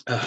Okay.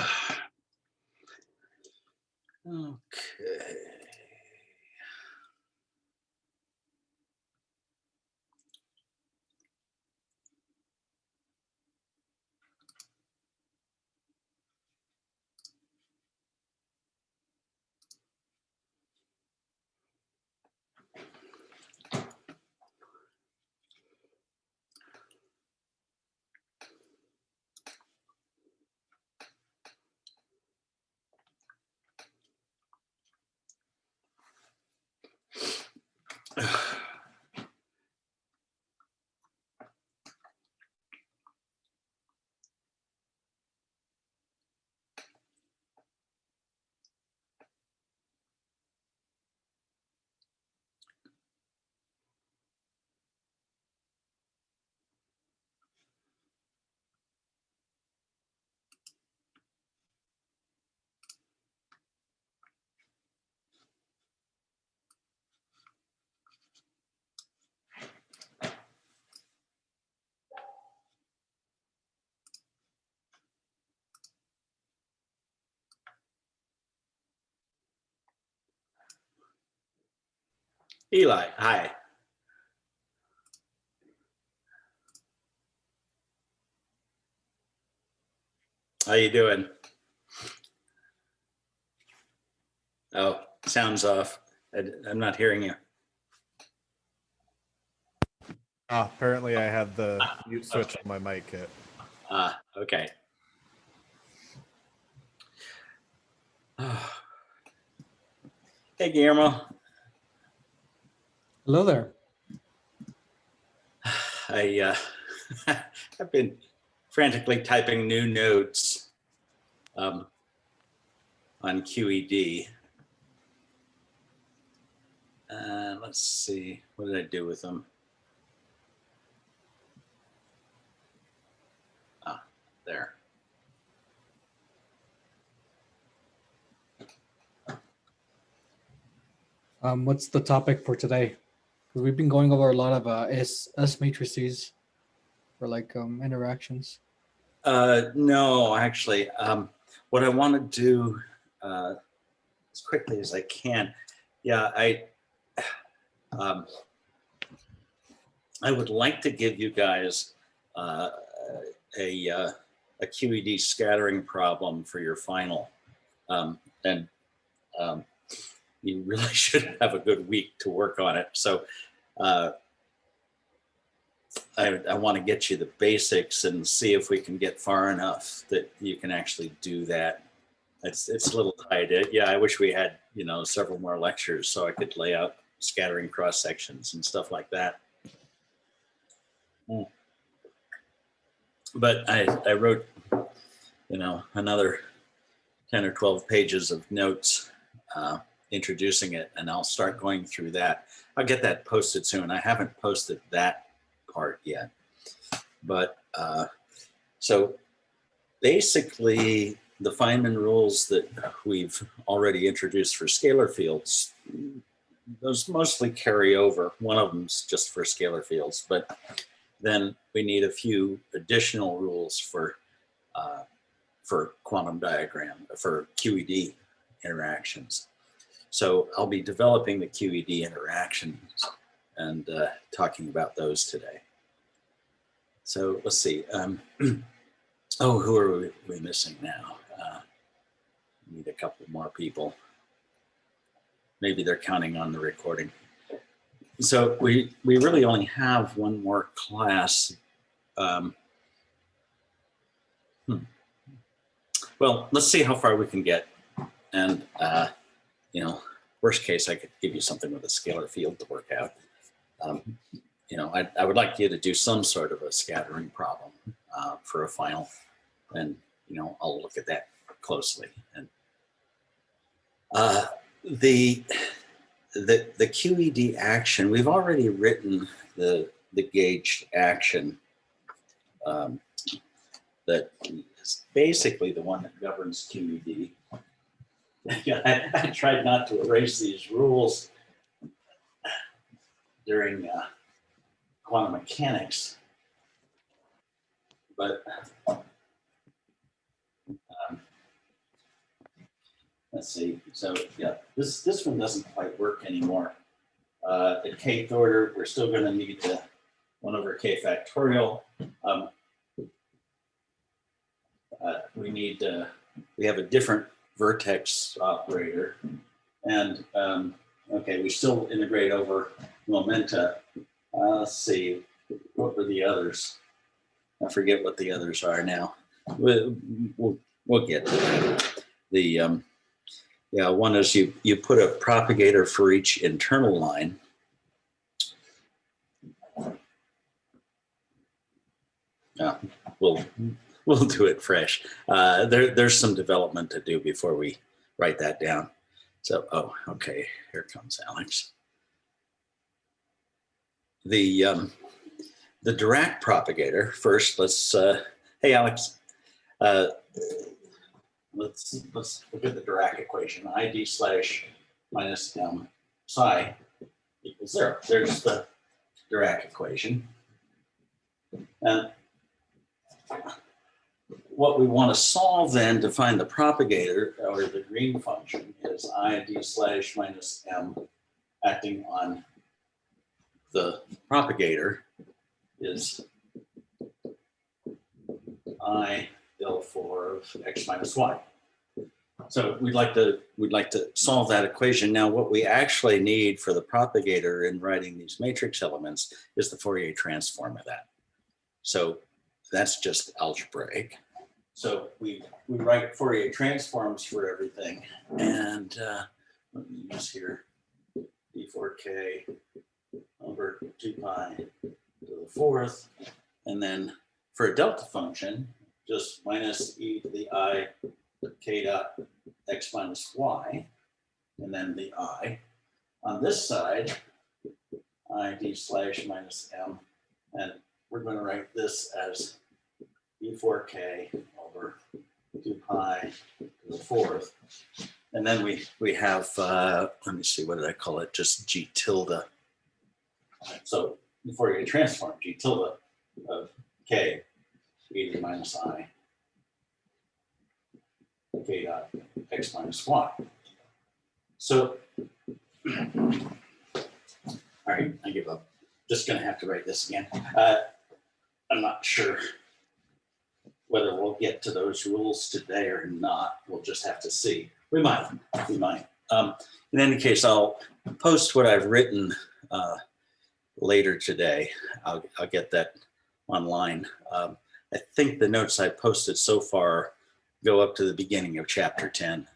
Eli, hi. How you doing? Oh, sounds off. I'm not hearing you. Apparently I had the mute switch on my mic hit. Okay. Hey, Guillermo. Hello there. I've been frantically typing new notes on QED. Let's see, what did I do with them? There. What's the topic for today? Because we've been going over a lot of S matrices for like interactions. No, actually, what I want to do as quickly as I can, yeah, I would like to give you guys a QED scattering problem for your final, and you really should have a good week to work on it. So I want to get you the basics and see if we can get far enough that you can actually do that. It's a little tight. Yeah, I wish we had, several more lectures so I could lay out scattering cross sections and stuff like that. But I wrote, another 10 or 12 pages of notes introducing it, and I'll start going through that. I'll get that posted soon. I haven't posted that part yet. But so basically, the Feynman rules that we've already introduced for scalar fields, those mostly carry over. One of them's just for scalar fields, but then we need a few additional rules for quantum diagram, for QED interactions. So I'll be developing the QED interactions and talking about those today. So let's see. Oh, who are we missing now? Need a couple more people. Maybe they're counting on the recording. So we really only have one more class. Well, let's see how far we can get. And, worst case, I could give you something with a scalar field to work out. I would like you to do some sort of a scattering problem for a final. And, I'll look at that closely. And the QED action, we've already written the gauge action that is basically the one that governs QED. I tried not to erase these rules during quantum mechanics, but let's see. So yeah, this one doesn't quite work anymore. At kth order, we're still going to need the 1 over k factorial. We have a different vertex operator, and okay, we still integrate over Momenta. Let's see, what were the others? I forget what the others are now. We'll get to that. The yeah, one is you put a propagator for each internal line. Yeah, we'll do it fresh. There's some development to do before we write that down. So, oh, okay, here comes Alex. The Dirac propagator first. Let's hey Alex, let's look at the Dirac equation. ID slash minus m psi equals 0. There's the Dirac equation. And what we want to solve then to find the propagator, or the green function, is ID slash minus m acting on the propagator is I del 4 of x minus y. So we'd like to solve that equation. Now, what we actually need for the propagator in writing these matrix elements is the Fourier transform of that. So that's just algebraic. So we write Fourier transforms for everything, and let me use here d4k over 2 pi to the 4th, and then for a delta function, just minus e to the I k dot x minus y, and then the I. On this side, ID slash minus m, and we're going to write this as d4k over 2 pi to the 4th. And then we have, let me see, what did I call it? Just g tilde. So the Fourier transform, g tilde of k, e to the minus I, k dot x minus y. So, all right, I give up. Just going to have to write this again. I'm not sure whether we'll get to those rules today or not. We'll just have to see. We might. In any case, I'll post what I've written later today. I'll get that online. I think the notes I posted so far go up to the beginning of chapter 10,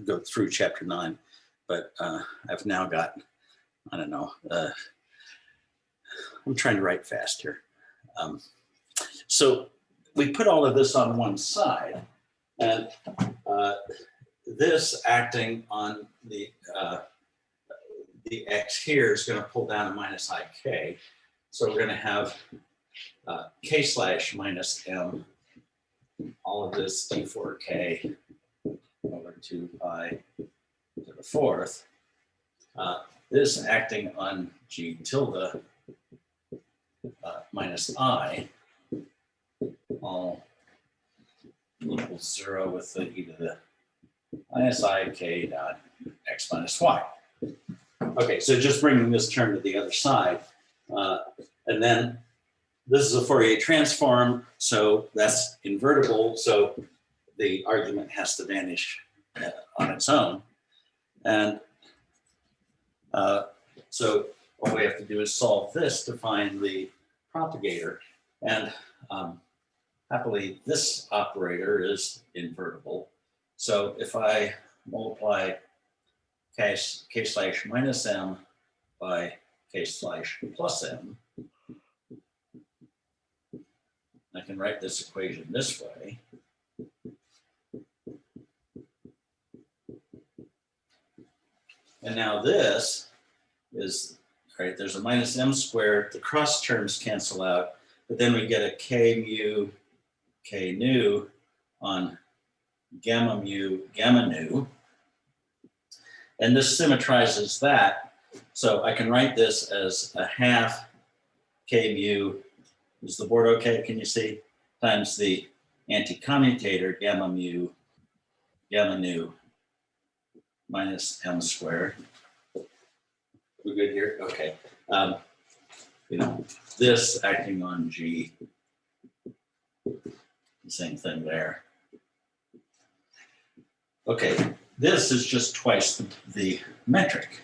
go through chapter 9, but I've now got, I don't know, I'm trying to write fast here. So we put all of this on one side, and this acting on the x here is going to pull down a minus ik. So we're going to have k slash minus m, all of this d4k over 2 pi to the 4th. This acting on g tilde minus I, all equals 0 with the e to the minus ik dot x minus y. Okay, so just bringing this term to the other side. And then this is a Fourier transform, so that's invertible, so the argument has to vanish on its own. And so all we have to do is solve this to find the propagator. And happily, this operator is invertible. So if I multiply k slash minus m by k slash plus m, I can write this equation this way. And now this is, right, there's a minus m squared, the cross terms cancel out, but then we get a k mu, k nu on gamma mu, gamma nu. And this symmetrizes that. So I can write this as a half k mu, is the board okay, can you see? Times the anti-commutator gamma mu, gamma nu minus m squared. We're good here? Okay. You know, this acting on G, the same thing there. Okay, this is just twice the metric.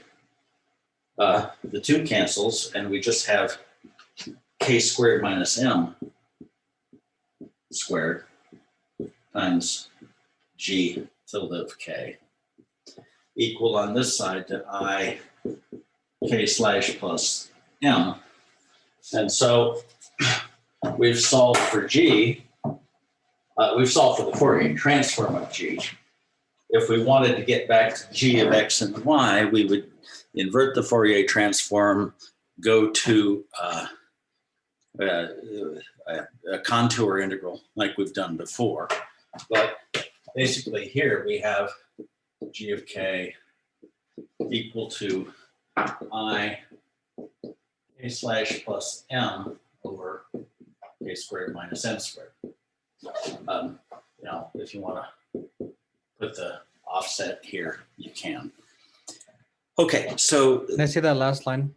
The 2 cancels, and we just have k squared minus m squared times g tilde of k equal on this side to I k slash plus m. And so we've solved for g. We've solved for the Fourier transform of g. If we wanted to get back to g of x and y, we would invert the Fourier transform, go to a contour integral like we've done before. But basically here we have g of k equal to I k slash plus m over k squared minus m squared. You know, if you want to put the offset here, you can. Okay, so Can I see that last line?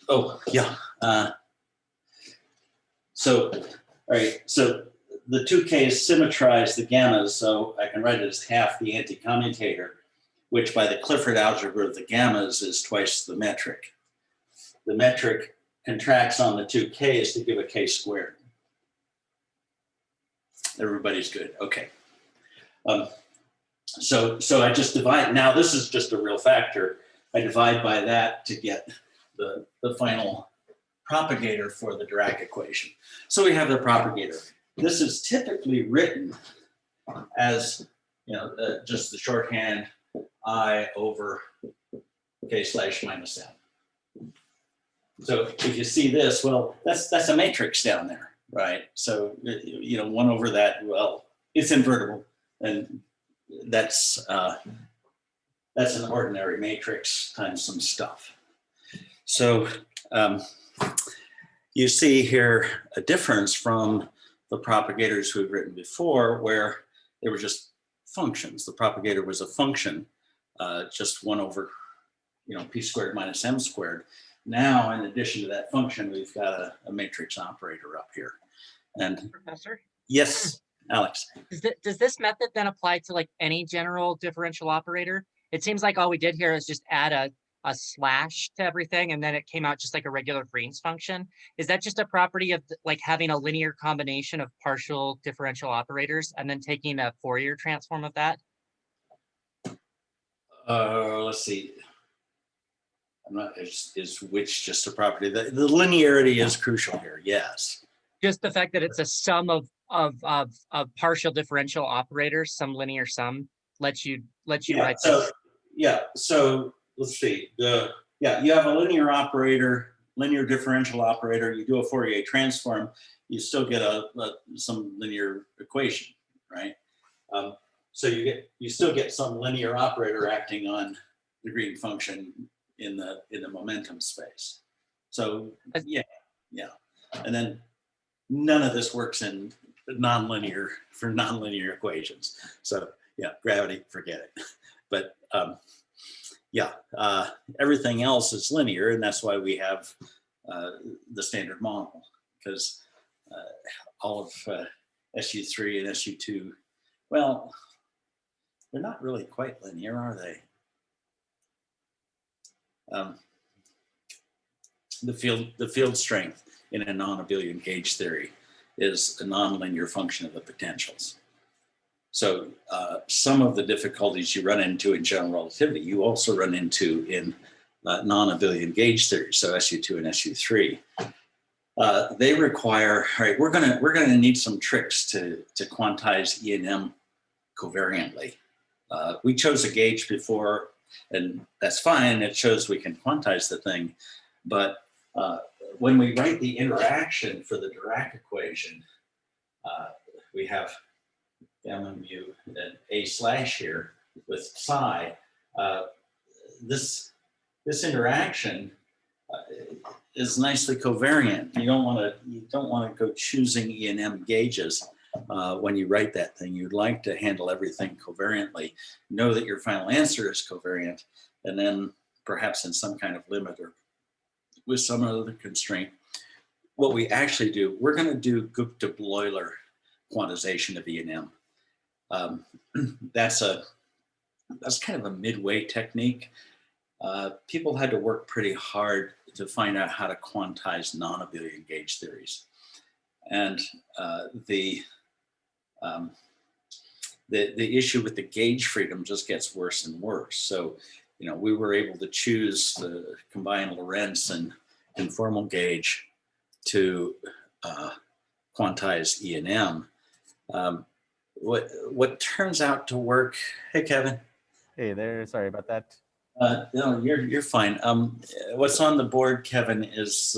oh yeah. So all right, so the 2k's symmetrize the gammas, so I can write it as half the anti-commutator, which by the Clifford algebra of the gammas is twice the metric. The metric contracts on the 2k's to give a k squared. Everybody's good. Okay. So I just divide. Now this is just a real factor. I divide by that to get the final propagator for the Dirac equation. So we have the propagator. This is typically written as, you know, just the shorthand I over k slash minus m. So if you see this, well, that's a matrix down there, right? So, you know, 1 over that, well, it's invertible, and that's an ordinary matrix times some stuff. So you see here a difference from the propagators we've written before, where they were just functions. The propagator was a function, just 1 over, you know, p squared minus m squared. Now, in addition to that function, we've got a matrix operator up here. And Professor? yes, Alex. Does this method then apply to like any general differential operator? It seems like all we did here is just add a slash to everything, and then it came out just like a regular Green's function. Is that just a property of like having a linear combination of partial differential operators and then taking a Fourier transform of that? Let's see. I'm not, is which just a property? The linearity is crucial here, yes. Just the fact that it's a sum of partial differential operators, some linear sum, lets you write this. Yeah, so let's see. You have a linear operator, linear differential operator. You do a Fourier transform, you still get some linear equation, right? So you still get some linear operator acting on the Green function in the momentum space. So yeah, and then none of this works in nonlinear equations. So yeah, gravity, forget it. But everything else is linear, and that's why we have the standard model, because all of SU3 and SU2, well, they're not really quite linear, are they? The field strength in a non-abelian gauge theory is a nonlinear function of the potentials. So some of the difficulties you run into in general relativity, you also run into in non-abelian gauge theory. So SU2 and SU3, they require. All right, we're gonna need some tricks to quantize E and M covariantly. We chose a gauge before, and that's fine. It shows we can quantize the thing, but when we write the interaction for the Dirac equation, we have gamma mu and a slash here with psi. This interaction is nicely covariant. You don't want to go choosing E and M gauges when you write that thing. You'd like to handle everything covariantly, know that your final answer is covariant, and then perhaps in some kind of limit or with some other constraint. What we actually do, we're going to do Gupta-Bloiler quantization of E and M. That's kind of a midway technique. People had to work pretty hard to find out how to quantize non-abelian gauge theories. And the issue with the gauge freedom just gets worse and worse. So, you know, we were able to choose the combined Lorentz and conformal gauge to quantize E and M. What turns out to work, hey, Kevin. Hey there, sorry about that. No, you're fine. What's on the board, Kevin, is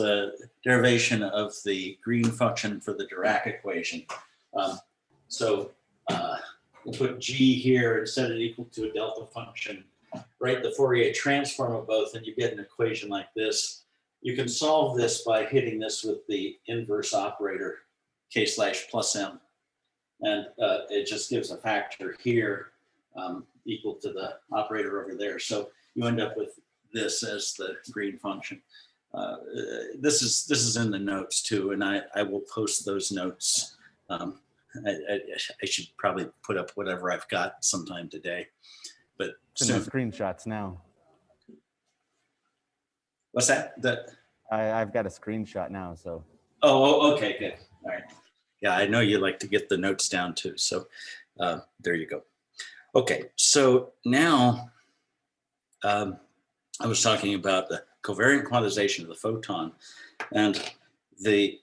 derivation of the green function for the Dirac equation. So we'll put G here and set it equal to a delta function. Write the Fourier transform of both, and you get an equation like this. You can solve this by hitting this with the inverse operator, k/+m. And it just gives a factor here equal to the operator over there. So you end up with this as the green function. This is in the notes too, and I will post those notes. I should probably put up whatever I've got sometime today, but It's in the screenshots now. What's that? I've got a screenshot now, so. Oh, okay, good. All right. Yeah, I know you like to get the notes down too. So there you go. Okay, so now I was talking about the covariant quantization of the photon, and the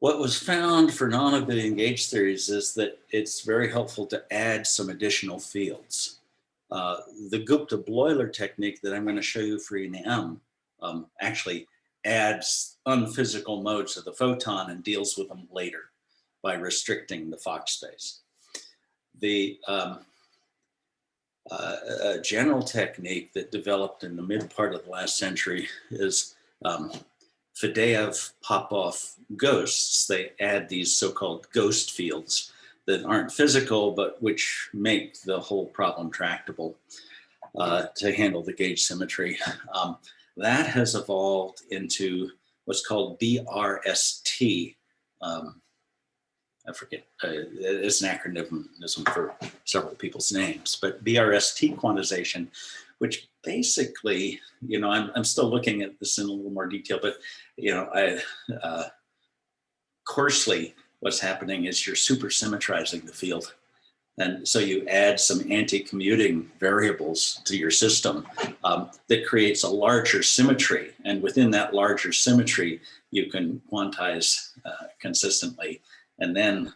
what was found for non-abelian gauge theories is that it's very helpful to add some additional fields. The Gupta-Bloiler technique that I'm going to show you for E&M actually adds unphysical modes of the photon and deals with them later by restricting the Fock space. The general technique that developed in the mid part of the last century is Fadeev-Popov ghosts. They add these so-called ghost fields that aren't physical, but which make the whole problem tractable to handle the gauge symmetry. That has evolved into what's called BRST. I forget, it's an acronym for several people's names, but BRST quantization, which basically, you know, I'm still looking at this in a little more detail, but, you know, coarsely, what's happening is you're supersymmetrizing the field. And so you add some anti-commuting variables to your system that creates a larger symmetry. And within that larger symmetry, you can quantize consistently. And then,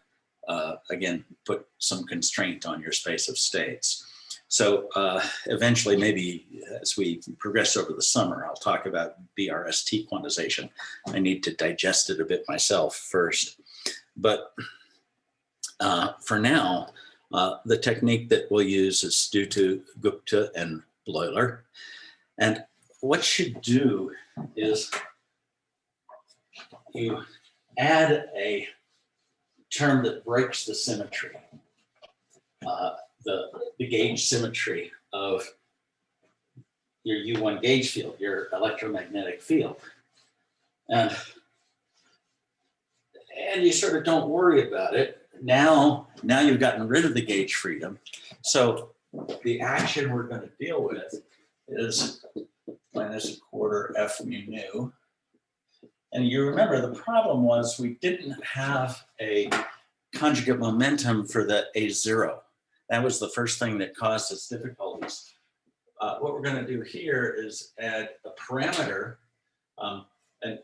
again, put some constraint on your space of states. So eventually, maybe as we progress over the summer, I'll talk about BRST quantization. I need to digest it a bit myself first. But for now, the technique that we'll use is due to Gupta and Bloiler. And what you do is you add a term that breaks the symmetry, the gauge symmetry of your U1 gauge field, your electromagnetic field. And you sort of don't worry about it. Now you've gotten rid of the gauge freedom. So the action we're going to deal with is -1/4 f mu nu. And you remember the problem was we didn't have a conjugate momentum for the A0. That was the first thing that caused us difficulties. What we're going to do here is add a parameter, and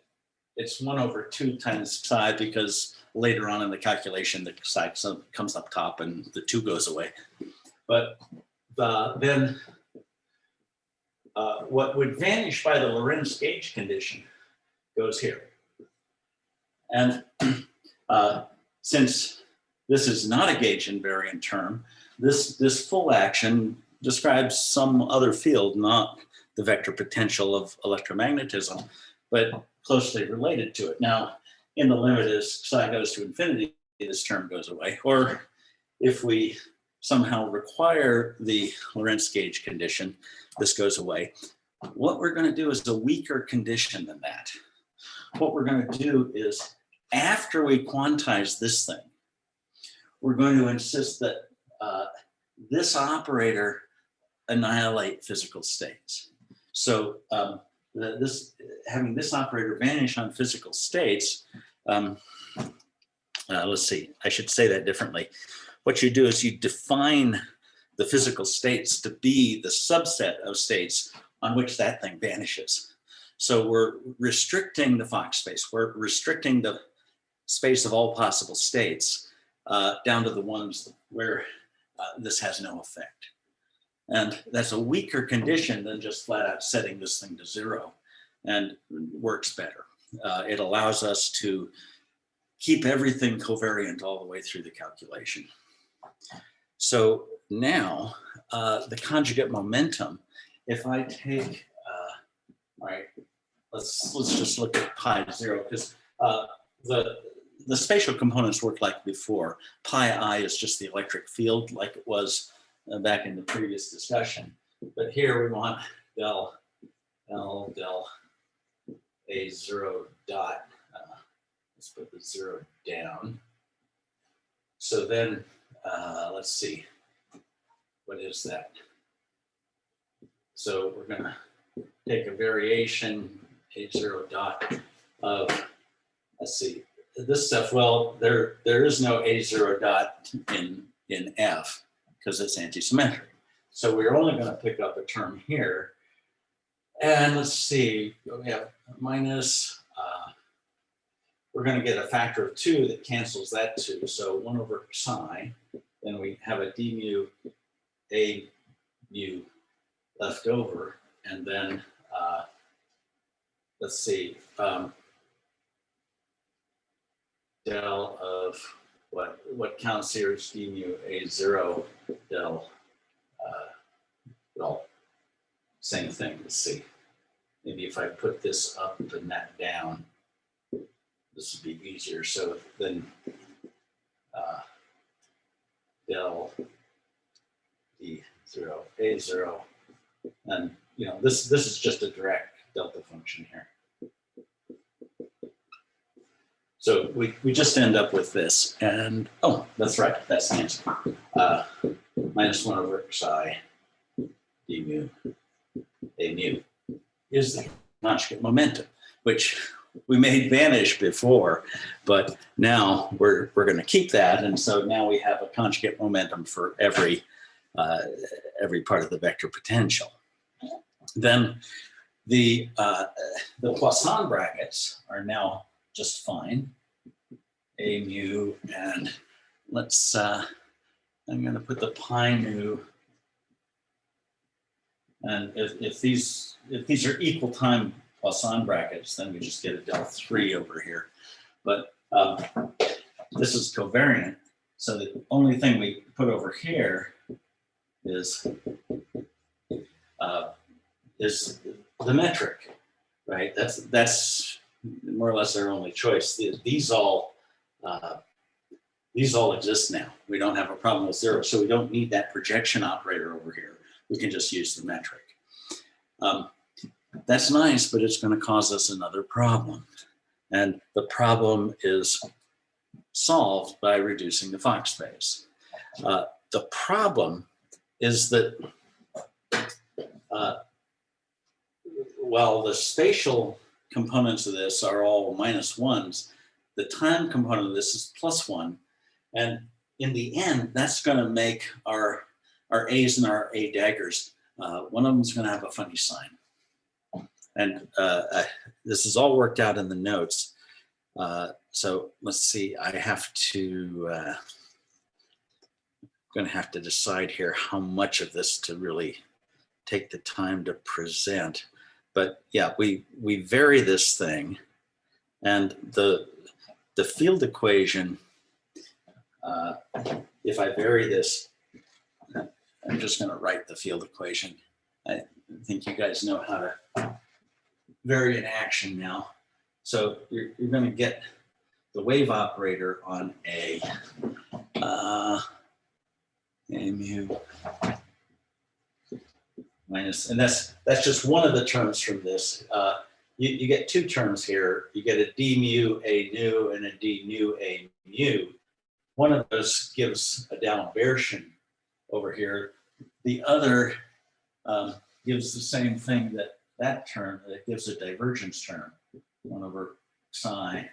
it's 1/2 times psi, because later on in the calculation, the psi comes up top and the 2 goes away. But then what would vanish by the Lorentz gauge condition goes here. And since this is not a gauge invariant term, this full action describes some other field, not the vector potential of electromagnetism, but closely related to it. Now, in the limit as psi goes to infinity, this term goes away. Or if we somehow require the Lorentz gauge condition, this goes away. What we're going to do is a weaker condition than that. What we're going to do is, after we quantize this thing, we're going to insist that this operator annihilate physical states. So having this operator vanish on physical states, let's see, I should say that differently. What you do is you define the physical states to be the subset of states on which that thing vanishes. So we're restricting the Fock space. We're restricting the space of all possible states down to the ones where this has no effect. And that's a weaker condition than just flat out setting this thing to 0, and works better. It allows us to keep everything covariant all the way through the calculation. So now the conjugate momentum, if I take, all right, let's just look at pi 0, because the spatial components work like before. Pi I is just the electric field like it was back in the previous discussion. But here we want del L del A0 dot. Let's put the 0 down. So then, let's see, what is that? So we're going to take a variation A0 dot of, let's see, this stuff. Well, there is no A0 dot in F because it's antisymmetric. So we're only going to pick up a term here. And let's see, we have minus, we're going to get a factor of 2 that cancels that 2. So 1 over psi, then we have a d mu, a mu left over. And then let's see, del of what counts here is d mu A0 del, well, same thing. Let's see. Maybe if I put this up and that down, this would be easier. So then del d0 A0, and you know this is just a direct delta function here. So we just end up with this, and oh, that's right, that's the answer. Minus 1 over psi d mu a mu is the conjugate momentum, which we made vanish before, but now we're going to keep that, and so now we have a conjugate momentum for every part of the vector potential. Then the Poisson brackets are now just fine. A mu, and let's I'm going to put the pi mu, and if these are equal time Poisson brackets, then we just get a del 3 over here. But this is covariant, so the only thing we put over here is the metric, right? That's more or less our only choice. These all exist now. We don't have a problem with 0, so we don't need that projection operator over here. We can just use the metric. That's nice, but it's going to cause us another problem. And the problem is solved by reducing the Fock space. The problem is that while the spatial components of this are all -1s, the time component of this is +1. And in the end, that's going to make our A's and our A daggers, one of them is going to have a funny sign. And this is all worked out in the notes. So let's see, I have to, going to have to decide here how much of this to really take the time to present. But yeah, we vary this thing, and the field equation, if I vary this, I'm just going to write the field equation. I think you guys know how to vary an action now. So you're going to get wave operator on A mu minus, and that's just one of the terms from this. You get two terms here. You get a d mu A nu and a d nu A mu. One of those gives a D'Alembert over here. The other gives the same thing that term, that gives a divergence term, 1 over psi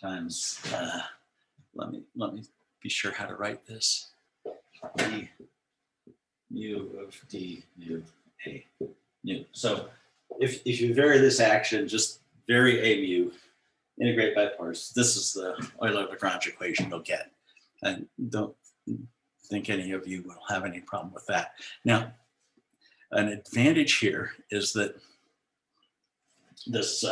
times, let me be sure how to write this, d mu of d nu A nu. So if you vary this action, just vary A mu, integrate by parts, this is the Euler-Lagrange equation you'll get. And don't think any of you will have any problem with that. Now, an advantage here is that this,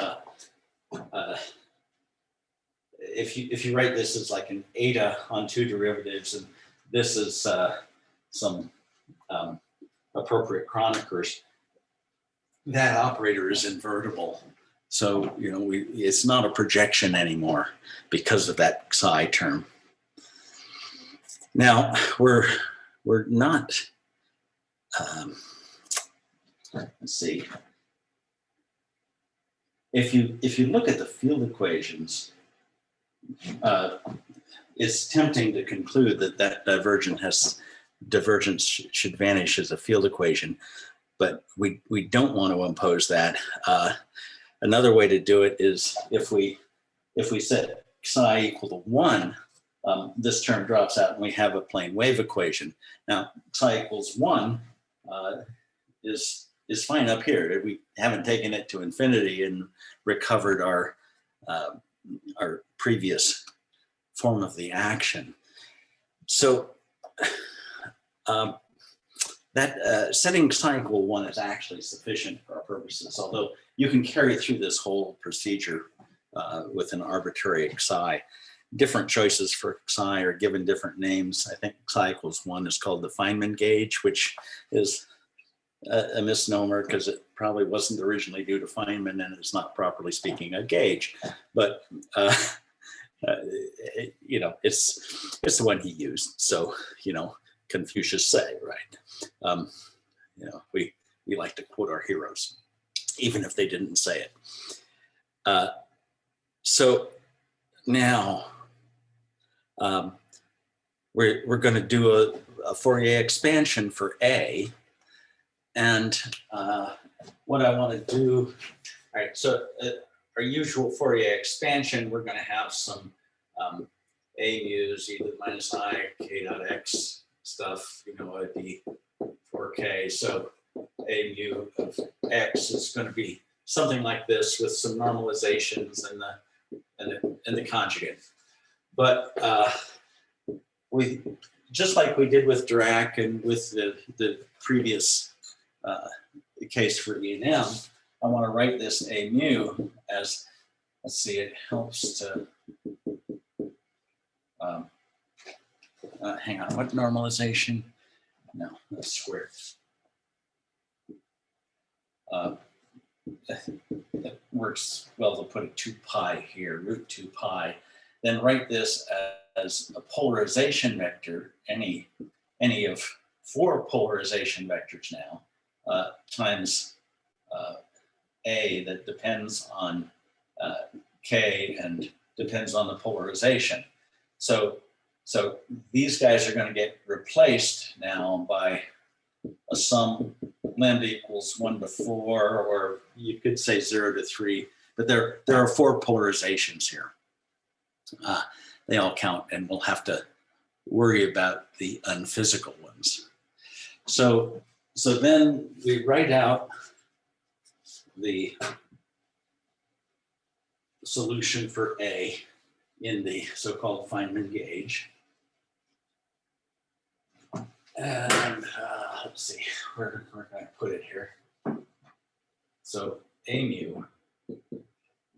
if you write this as like an eta on 2 derivatives, and this is some appropriate Kroneckers, that operator is invertible. So, you know, it's not a projection anymore because of that psi term. Now, we're not, let's see. If you look at the field equations, it's tempting to conclude that divergence should vanish as a field equation, but we don't want to impose that. Another way to do it is if we set psi equal to 1, this term drops out and we have a plane wave equation. Now, psi equals 1 is fine up here. We haven't taken it to infinity and recovered our previous form of the action. So setting psi equal 1 is actually sufficient for our purposes, although you can carry through this whole procedure with an arbitrary psi. Different choices for psi are given different names. I think psi equals 1 is called the Feynman Gauge, which is a misnomer because it probably wasn't originally due to Feynman and it's not properly speaking a gauge. But you know, it's the one he used. So, you know, Confucius say, right? You know, we like to quote our heroes, even if they didn't say it. So now we're going to do a Fourier expansion for A. And what I want to do, all right, so our usual Fourier expansion, we're going to have some A mu's, either minus I, k dot x stuff, you know, it'd be 4k. So A mu of x is going to be something like this with some normalizations and the conjugate. But we, just like we did with Dirac and with the previous case for E and M, I want to write this A mu as, let's see, it helps to, hang on, what normalization? No, that's squared. That works well to put a 2 pi here, root 2 pi. Then write this as a polarization vector, any of 4 polarization vectors now, times A that depends on K and depends on the polarization. So these guys are going to get replaced now by a sum lambda equals 1 to 4, or you could say 0 to 3, but there are 4 polarizations here. They all count, and we'll have to worry about the unphysical ones. So then we write out the solution for A in the so-called Feynman gauge. And let's see, where can I put it here? So A mu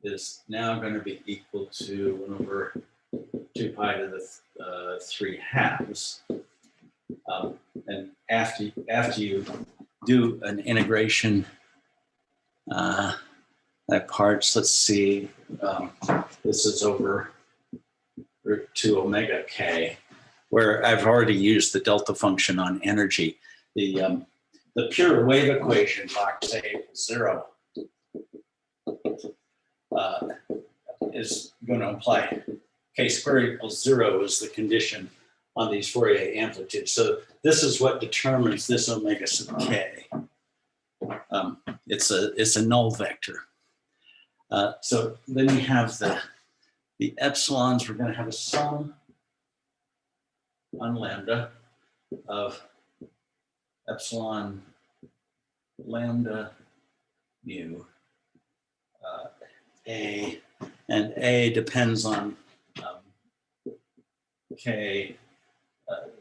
is now going to be equal to 1 over 2 pi to the 3 halves. And after you do an integration by parts, let's see, this is over root 2 omega k, where I've already used the delta function on energy. The pure wave equation, box A equals 0, is going to imply k squared equals 0 is the condition on these Fourier amplitudes. So this is what determines this omega sub k. It's a null vector. So then we have the epsilons. We're going to have a sum on lambda of epsilon lambda mu a, and a depends on k,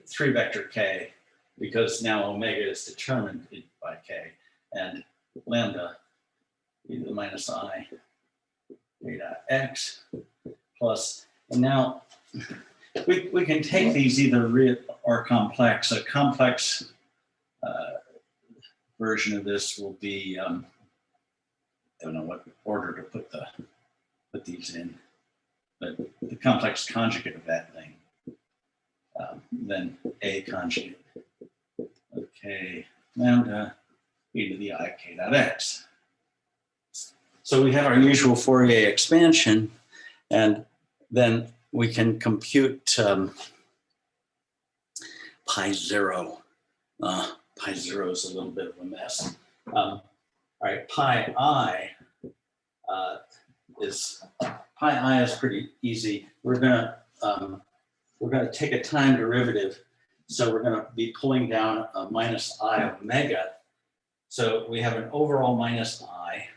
3 vector k, because now omega is determined by k, and lambda e to the minus I beta x plus, and now we can take these either real or complex. A complex version of this will be, I don't know what order to put these in, but the complex conjugate of that thing, then a conjugate of k lambda e to the I k dot x. So we have our usual Fourier expansion, and then we can compute pi 0. Pi 0 is a little bit of a mess. All right, pi I is pretty easy. We're gonna take a time derivative, so we're gonna be pulling down a minus I omega. So we have an overall minus I,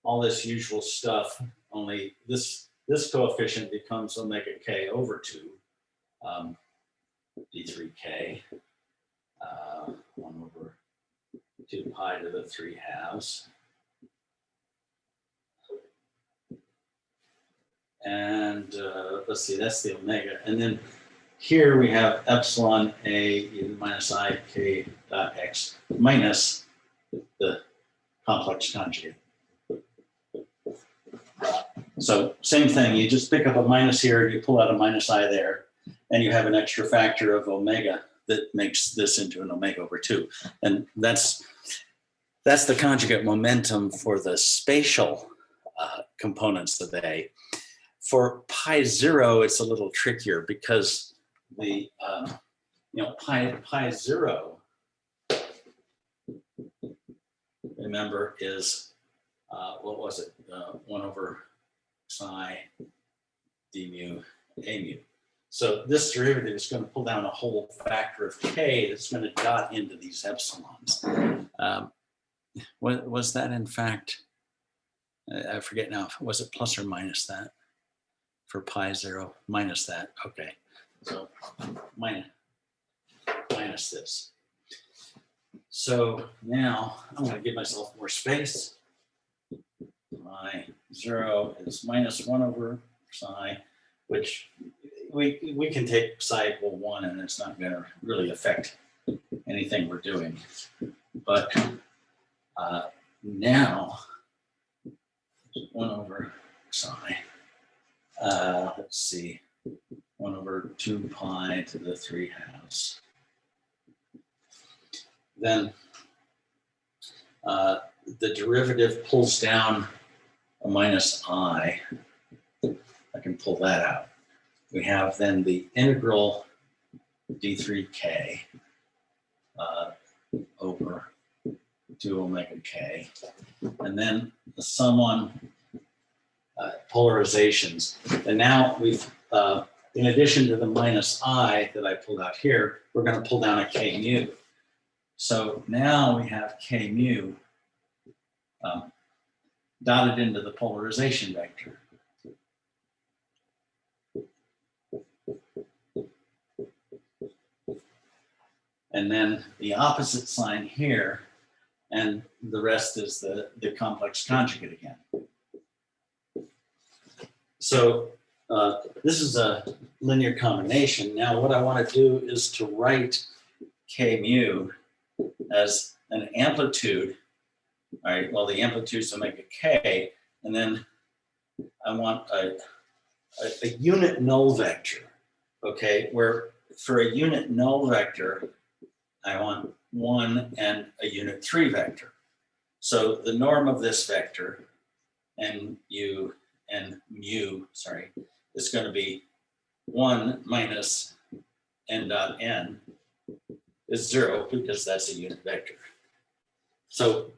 all this usual stuff. Only this coefficient becomes omega k over 2 d3k 1 over 2 pi to the 3 halves. And let's see, that's the omega. And then here we have epsilon a e to the minus I k dot x minus the complex conjugate. So same thing, you just pick up a minus here, you pull out a minus I there, and you have an extra factor of omega that makes this into an omega over 2. And that's the conjugate momentum for the spatial components of A. For pi 0, it's a little trickier because the pi 0, remember, is what was it? 1 over psi d mu a mu. So this derivative is going to pull down a whole factor of k that's going to dot into these epsilons. Was that in fact, I forget now, was it plus or minus that for pi 0? Minus that, okay. So minus this. So now I'm going to give myself more space. Pi 0 is minus 1 over psi, which we can take psi equal 1 and it's not going to really affect anything we're doing. But now 1 over psi, let's see, 1 over 2 pi to the 3 halves. Then the derivative pulls down a minus I. I can pull that out. We have then the integral d3k over 2 omega k. And then the sum on polarizations. And now we've, in addition to the minus I that I pulled out here, we're going to pull down a k mu. So now we have k mu dotted into the polarization vector. And then the opposite sign here, and the rest is the complex conjugate again. So this is a linear combination. Now what I want to do is to write k mu as an amplitude. All right, well, the amplitude is omega k, and then I want a a unit null vector, okay, where for a unit null vector, I want 1 and a unit 3 vector. So the norm of this vector, mu, sorry, is going to be 1 minus n dot n is 0 because that's a unit vector. So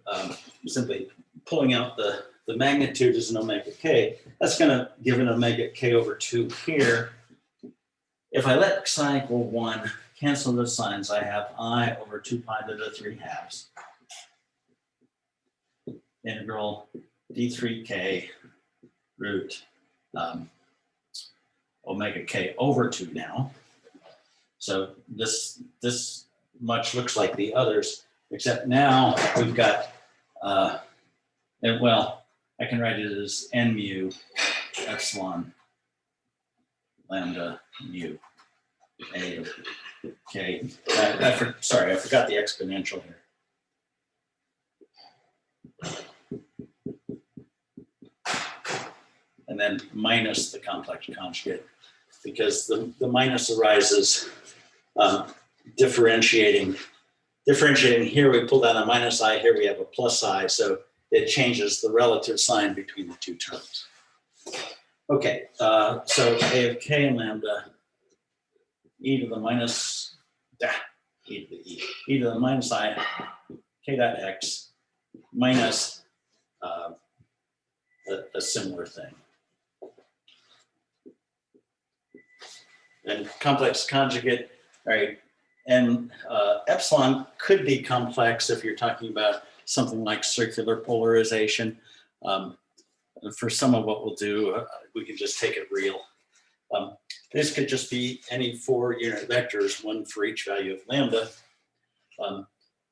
simply pulling out the magnitude as an omega k, that's going to give an omega k over 2 here. If I let psi equal 1, cancel the signs, I have I over 2 pi to the 3 halves. Integral d3k root omega k over 2 now. So this much looks like the others, except now we've got, well, I can write it as n mu epsilon lambda mu a k. Sorry, I forgot the exponential here. And then minus the complex conjugate, because the minus arises differentiating here. We pull down a minus I, here we have a plus I, so it changes the relative sign between the two terms. Okay, so a of k and lambda e to the minus e to the minus I k dot x minus a similar thing. And complex conjugate, all right, and epsilon could be complex if you're talking about something like circular polarization. For some of what we'll do, we can just take it real. This could just be any 4 unit vectors, 1 for each value of lambda.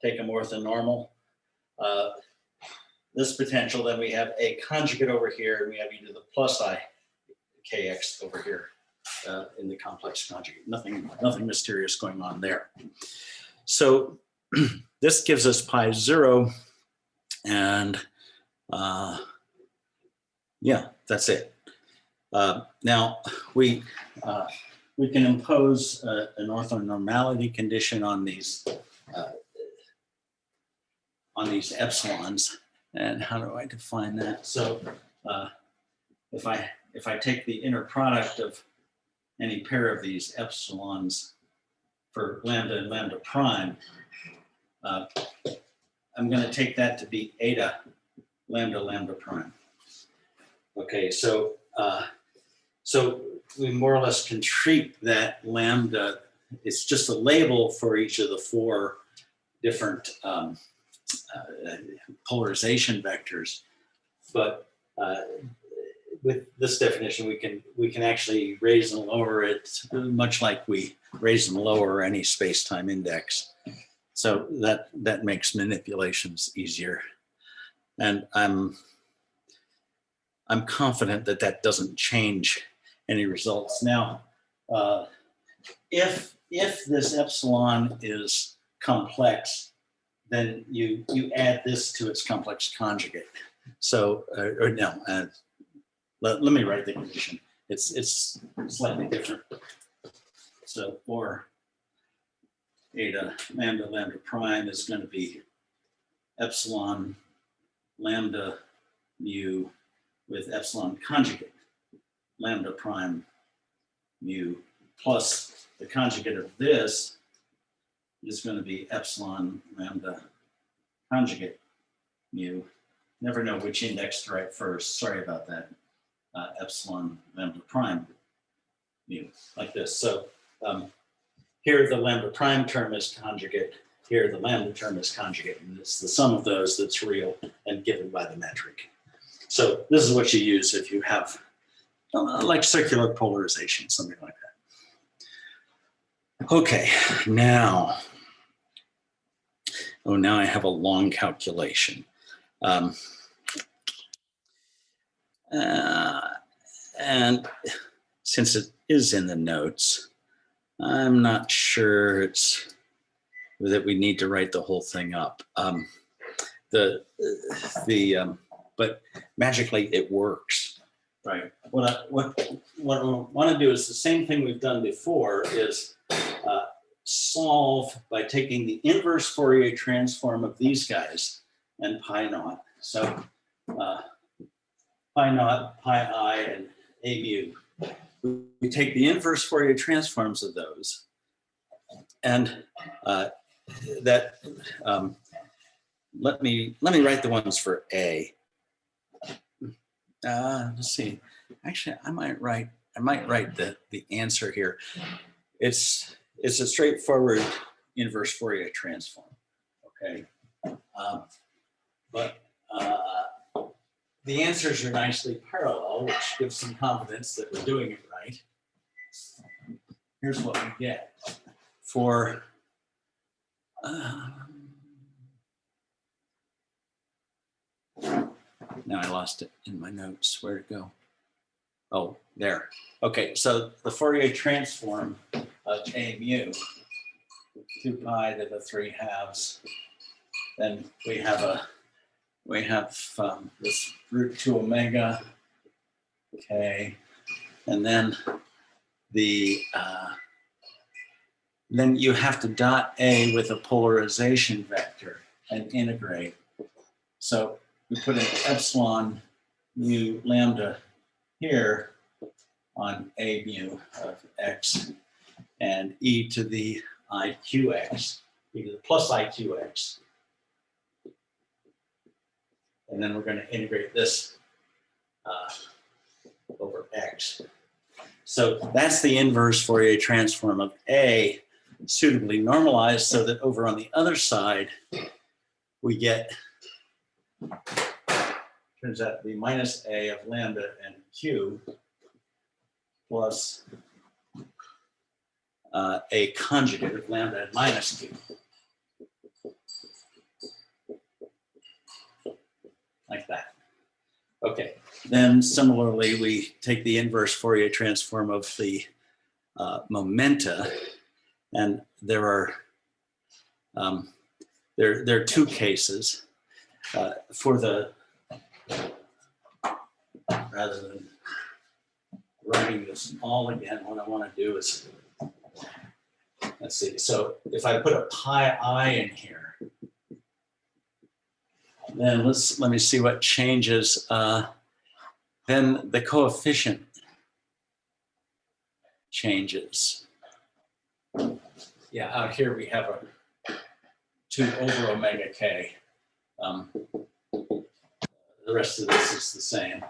Take them orthonormal. This potential, then we have a conjugate over here, and we have e to the plus I kx over here in the complex conjugate. Nothing mysterious going on there. So this gives us pi 0, and yeah, that's it. Now we can impose an orthonormality condition on these epsilons. And how do I define that? So if I take the inner product of any pair of these epsilons for lambda and lambda prime, I'm going to take that to be eta lambda prime. Okay, so so we more or less can treat that lambda. It's just a label for each of the 4 different polarization vectors, but with this definition, we can actually raise and lower it much like we raise and lower any space-time index. So that makes manipulations easier, and I'm confident that that doesn't change any results. Now, if this epsilon is complex, then you add this to its complex conjugate. So, let me write the condition. It's slightly different. So for eta lambda prime is going to be epsilon lambda mu with epsilon conjugate lambda prime mu plus the conjugate of this is going to be epsilon lambda conjugate mu. Never know which index to write first. Sorry about that. Epsilon lambda prime mu, like this. So here the lambda prime term is conjugate. Here the lambda term is conjugate. And it's the sum of those that's real and given by the metric. So this is what you use if you have like circular polarization, something like that. Okay, now I have a long calculation. And since it is in the notes, I'm not sure that we need to write the whole thing up. But magically it works, right? what I want to do is the same thing we've done before, is solve by taking the inverse Fourier transform of these guys and pi naught. So pi naught, pi I, and a mu. We take the inverse Fourier transforms of those, and let me write the ones for A. Let's see. Actually, I might write the answer here. It's a straightforward inverse Fourier transform. Okay, but the answers are nicely parallel, which gives some confidence that we're doing it right. Here's what we get for now I lost it in my notes. Where'd it go? Oh, there. Okay, so the Fourier transform of a mu, 2 pi to the 3 halves. Then we have this root 2 omega. Okay, and then then you have to dot A with a polarization vector and integrate. So we put an epsilon mu lambda here on a mu of x and e to the iqx, e to the plus iqx. And then we're going to integrate this over x. So that's the inverse Fourier transform of A, suitably normalized, so that over on the other side, we get, turns out to be minus A of lambda and q plus a conjugate of lambda and minus q. Like that. Okay, then similarly, we take the inverse Fourier transform of the momenta, and there are two cases for the, rather than writing this all again, what I want to do is, let's see, so if I put a pi I in here, then let me see what changes. Then the coefficient changes. Yeah, out here we have a 2 over omega k. The rest of this is the same.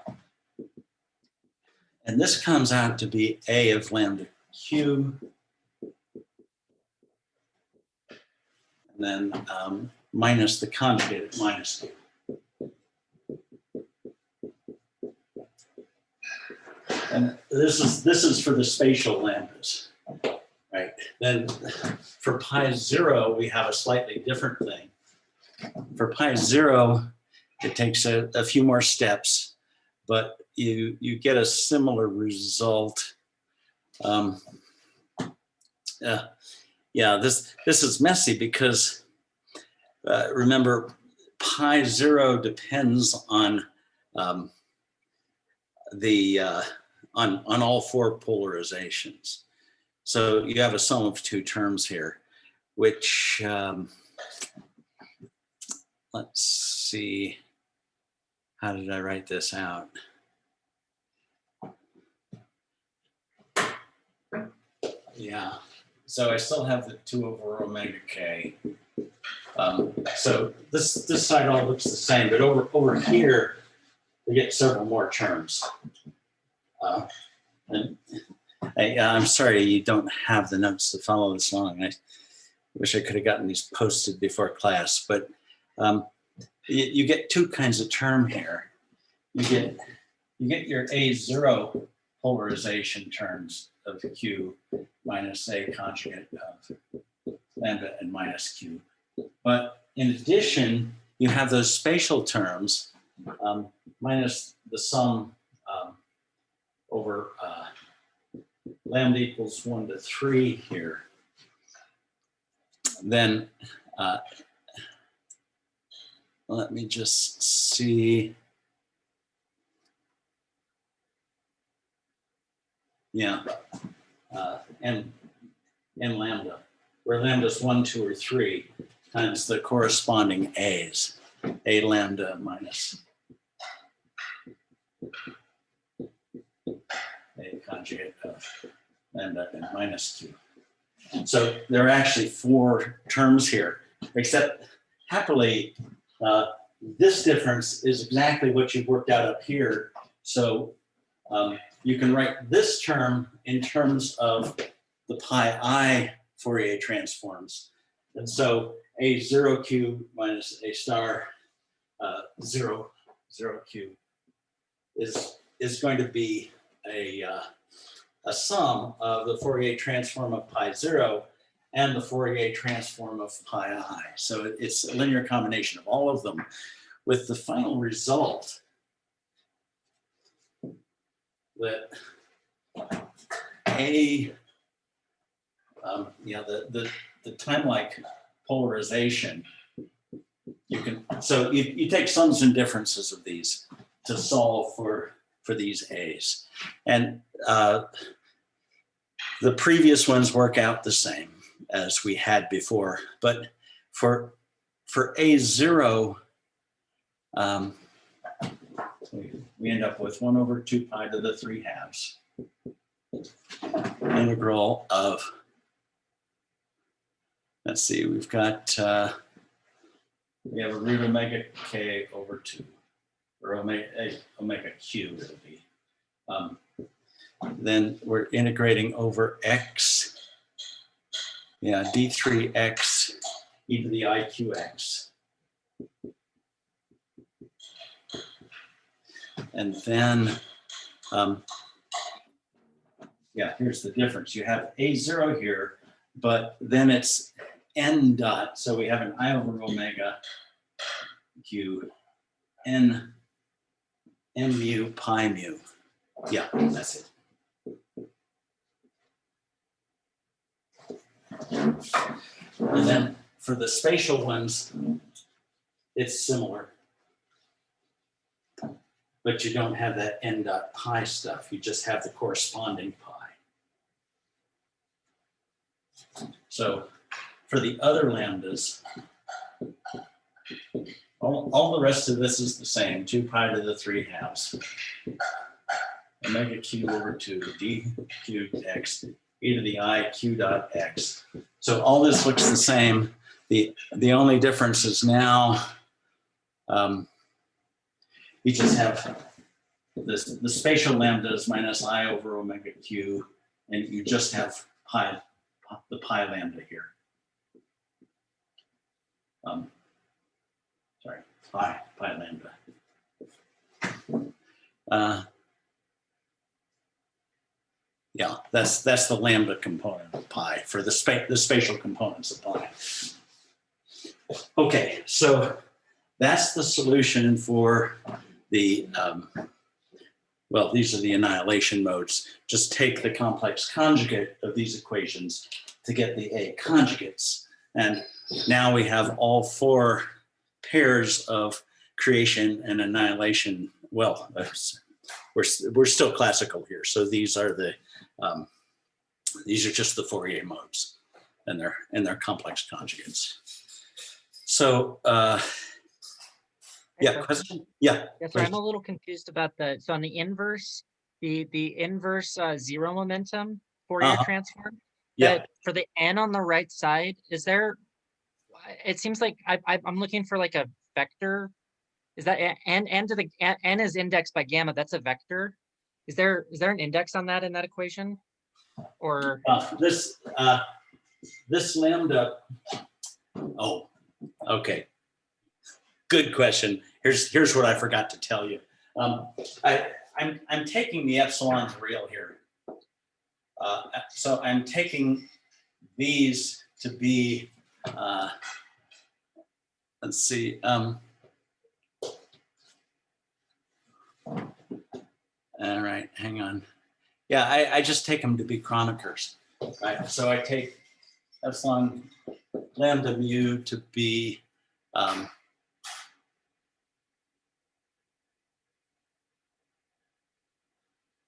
And this comes out to be A of lambda q. And then minus the conjugate of minus q. And this is for the spatial lambdas, right? Then for pi 0, we have a slightly different thing. For pi 0, it takes a few more steps, but you get a similar result. Yeah, this is messy because remember, pi 0 depends on on all 4 polarizations. So you have a sum of 2 terms here, which let's see, how did I write this out? Yeah, so I still have the 2 over omega k. So this side all looks the same, but over here, we get several more terms. And I'm sorry you don't have the notes to follow this along. I wish I could have gotten these posted before class, but you get 2 kinds of term here. You get your A0 polarization terms of q minus a conjugate of lambda and minus q. But in addition, you have those spatial terms minus the sum over lambda equals 1 to 3 here. Then let me just see. yeah, n lambda, where lambda is 1, 2, or 3 times the corresponding a's, a lambda minus a conjugate of lambda and minus 2. So there are actually 4 terms here, except happily, this difference is exactly what you've worked out up here. So you can write this term in terms of the pi I Fourier transforms. And so a0 cube minus a star 0 cube is going to be a sum of the Fourier transform of pi 0 and the Fourier transform of pi I. So it's a linear combination of all of them, with the final result that the time-like polarization, you can, so you take sums and differences of these to solve for these A's. And the previous ones work out the same as we had before, but for A0, we end up with 1 over 2 pi to the 3 halves integral of, let's see, we've got, we have a root omega k over 2, or omega q it'll be. Then we're integrating over x, yeah, d3x e to the iqx. And then, yeah, here's the difference. You have A0 here, but then it's n dot. So we have an I over omega q n mu pi mu. Yeah, that's it. And then for the spatial ones, it's similar. But you don't have that n dot pi stuff. You just have the corresponding pi. So for the other lambdas, all the rest of this is the same. 2 pi to the 3 halves. Omega q over 2 d cubed x e to the I q dot x. So all this looks the same. The only difference is now you just have the spatial lambdas minus I over omega q, and you just have the pi lambda here. Sorry, pi lambda. Yeah, that's the lambda component of pi for the spatial components of pi. Okay, so that's the solution for the, well, these are the annihilation modes. Just take the complex conjugate of these equations to get the A conjugates. And now we have all 4 pairs of creation and annihilation. Well, we're still classical here. So these are just the Fourier modes and their complex conjugates. So, yeah, question? Yeah. Yes, sir. I'm a little confused about so on the inverse, the inverse zero momentum Fourier transform. Yeah. For the n on the right side, is there? It seems like I'm looking for like a vector. Is that n to the n is indexed by gamma? That's a vector. Is there an index on that in that equation? Or this lambda. Oh, okay. Good question. Here's what I forgot to tell you. I'm taking the epsilons real here. So I'm taking these to be, let's see. All right, hang on. Yeah, I just take them to be chromakers. Right? So I take epsilon lambda mu to be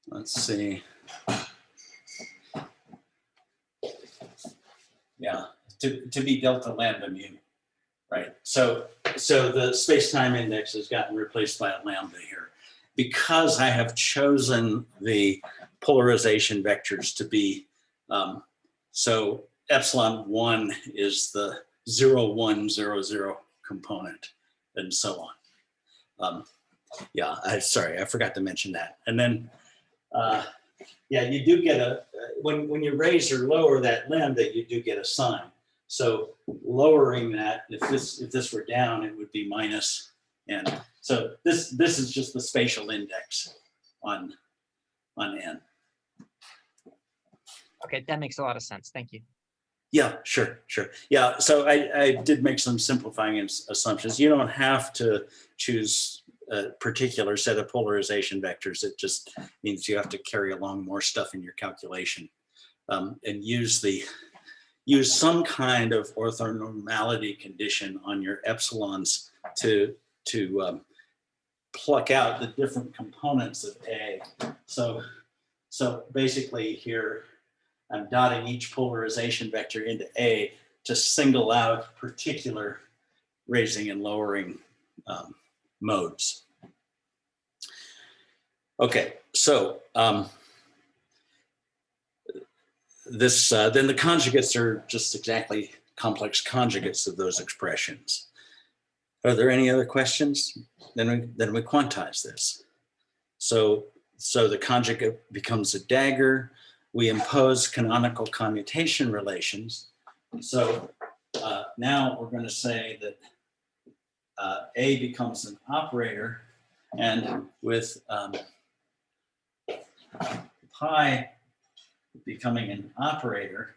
let's see. yeah, to be delta lambda mu, right? So the space-time index has gotten replaced by a lambda here because I have chosen the polarization vectors to be, so epsilon 1 is the 0, 1, 0, 0 component, and so on. Yeah, sorry, I forgot to mention that. And then, yeah, you do get when you raise or lower that lambda, you do get a sign. So lowering that, if this were down, it would be minus n. So this is just the spatial index on n. Okay, that makes a lot of sense. Thank you. Yeah, sure. Yeah, so I did make some simplifying assumptions. You don't have to choose a particular set of polarization vectors. It just means you have to carry along more stuff in your calculation, and use some kind of orthonormality condition on your epsilons to pluck out the different components of A. So basically here, I'm dotting each polarization vector into A to single out particular raising and lowering modes. Okay, so then the conjugates are just exactly complex conjugates of those expressions. Are there any other questions? Then we quantize this. So the conjugate becomes a dagger. We impose canonical commutation relations. So now we're going to say that A becomes an operator, and with pi becoming an operator,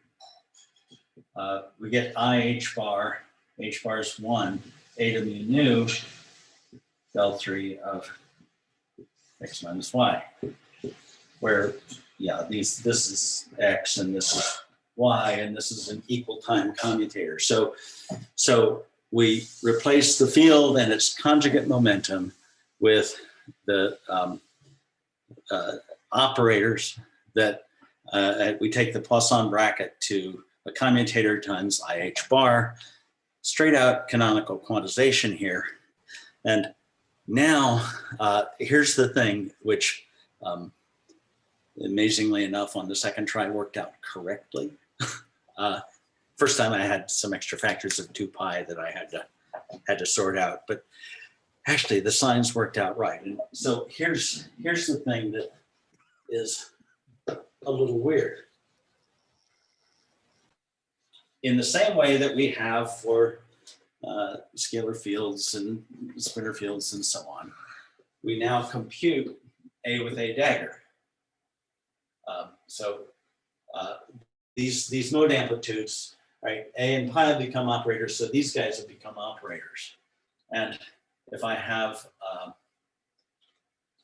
we get IH bar, H bar is 1, A to mu nu, del 3 of x minus y, where, yeah, this is x and this is y, and this is an equal time commutator. So we replace the field and its conjugate momentum with the operators that we take the Poisson bracket to a commutator times IH bar, straight out canonical quantization here. And now here's the thing, which amazingly enough on the second try worked out correctly. First time I had some extra factors of 2 pi that I had to sort out, but actually the signs worked out right. And so here's the thing that is a little weird. In the same way that we have for scalar fields and spinor fields and so on, we now compute A with A dagger. These mode amplitudes, right? A and pi have become operators, so these guys have become operators. And if I have,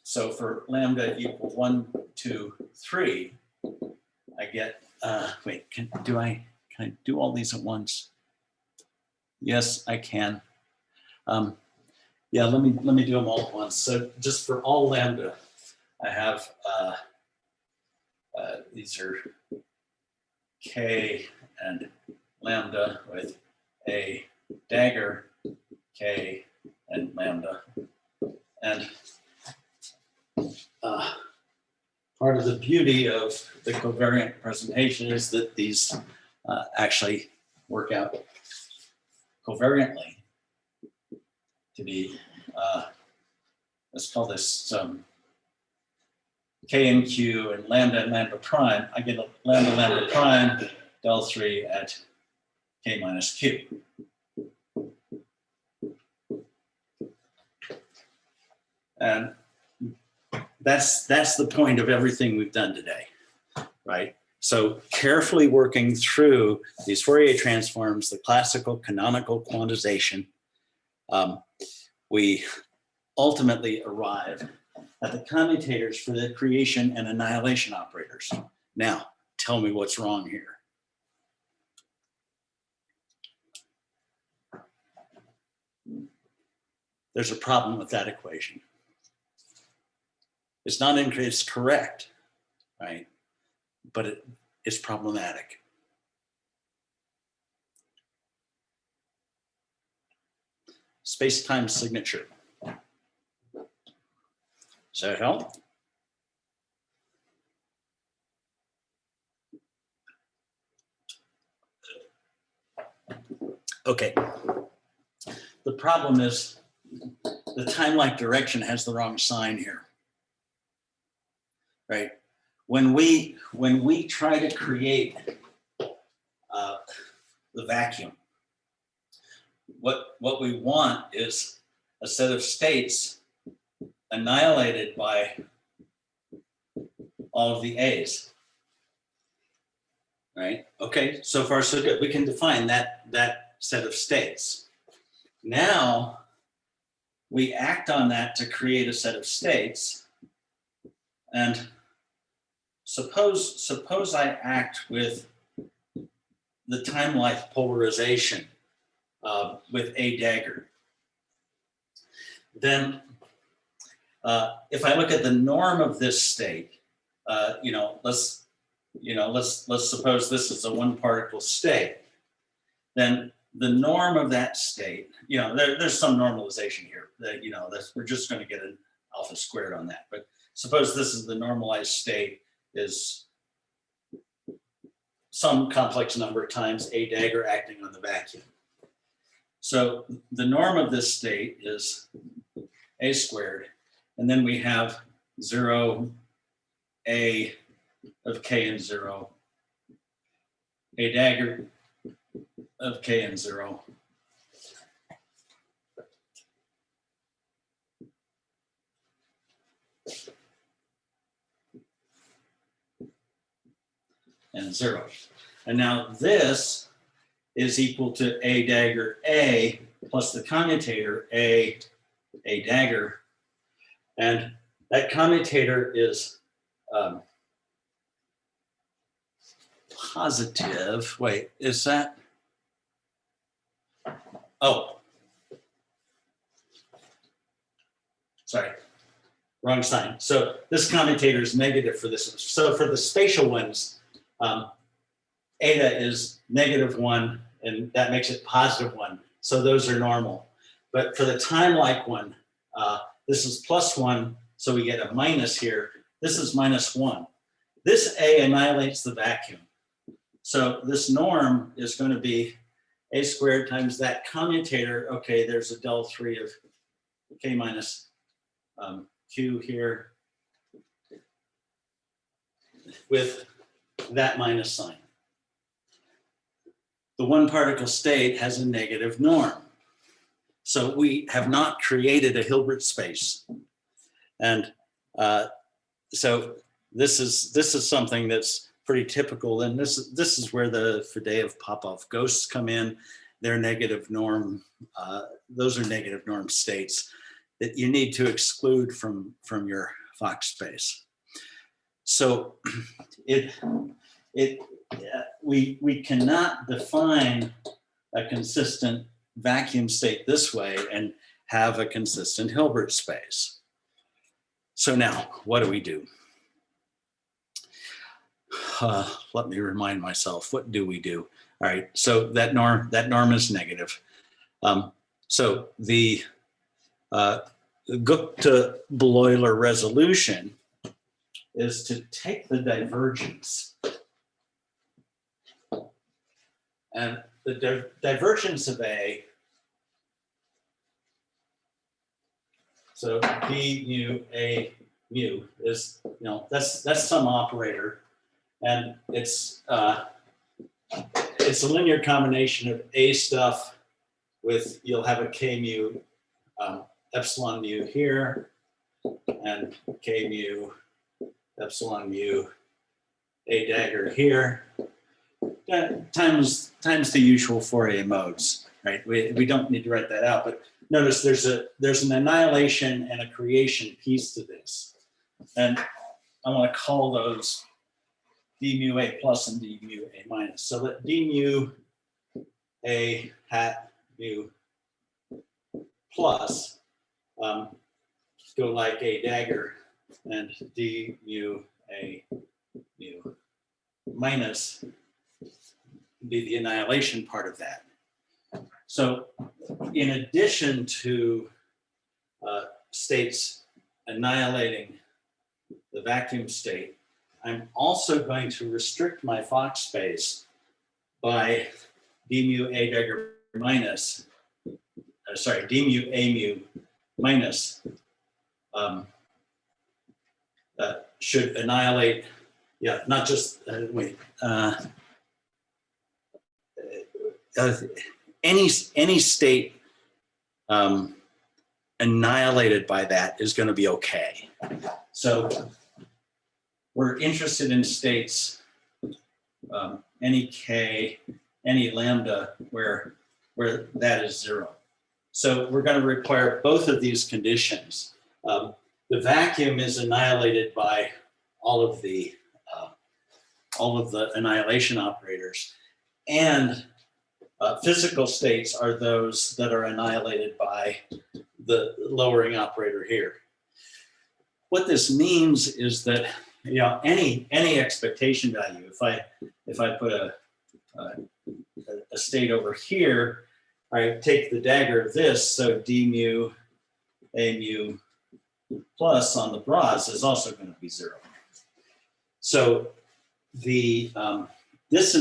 so for lambda equal 1, 2, 3, I get, wait, can I do all these at once? Yes, I can. Yeah, let me do them all at once. So just for all lambda, I have, these are K and lambda with a dagger, K and lambda. And part of the beauty of the covariant presentation is that these actually work out covariantly to be, let's call this K and Q and lambda prime. I get a lambda prime del 3 at K minus Q. And that's the point of everything we've done today, right? So carefully working through these Fourier transforms, the classical canonical quantization, we ultimately arrive at the commutators for the creation and annihilation operators. Now, tell me what's wrong here. There's a problem with that equation. It's not incorrect, it's correct, right? But it's problematic. space-time signature. Does that help? Okay. The problem is the time-like direction has the wrong sign here, right? When we try to create the vacuum, what we want is a set of states annihilated by all of the A's, right? Okay, so far so good. We can define that set of states. Now we act on that to create a set of states, and suppose I act with the time-life polarization with A dagger. Then if I look at the norm of this state, let's suppose this is a one particle state. Then the norm of that state, there's some normalization here that, we're just going to get an alpha squared on that. But suppose this is the normalized state is some complex number times A dagger acting on the vacuum. So the norm of this state is A squared. And then we have 0 A of K and 0, A dagger of K and 0. And 0. And now this is equal to A dagger A plus the commutator A dagger. And that commutator is positive. Wait, is that? Oh. Sorry, wrong sign. So this commutator is negative for this. So for the spatial ones, eta is -1, and that makes it +1. So those are normal. But for the time-like one, this is +1, so we get a minus here. This is -1. This A annihilates the vacuum. So this norm is going to be A squared times that commutator. Okay, there's a del 3 of K minus Q here with that minus sign. The one particle state has a negative norm. So we have not created a Hilbert space. And so this is something that's pretty typical. And this is where the Faddeev-Popov ghosts come in. They're negative norm. Those are negative norm states that you need to exclude from your Fock space. So we cannot define a consistent vacuum state this way and have a consistent Hilbert space. So now, what do we do? Let me remind myself, what do we do? All right, so that norm is negative. So the Gupta-Bloiler resolution is to take the divergence. And the divergence of A, so B mu A mu is, that's some operator. And it's a linear combination of A stuff with, you'll have a K mu, epsilon mu here, and K mu, epsilon mu, A dagger here, times the usual Fourier modes, right? We don't need to write that out, but notice there's an annihilation and a creation piece to this. And I want to call those d mu A plus and d mu A minus. So let d mu A hat mu plus go like A dagger, and d mu A mu minus be the annihilation part of that. So, in addition to states annihilating the vacuum state, I'm also going to restrict my Fock space by d mu a dagger minus, d mu a mu minus should annihilate, not just, any state annihilated by that is going to be okay. So we're interested in states, any k, any lambda, where that is 0. So we're going to require both of these conditions. The vacuum is annihilated by all of the annihilation operators, and physical states are those that are annihilated by the lowering operator here. What this means is that any expectation value, if I put a state over here, I take the dagger of this, so d mu a mu plus on the Brst is also going to be 0. So the this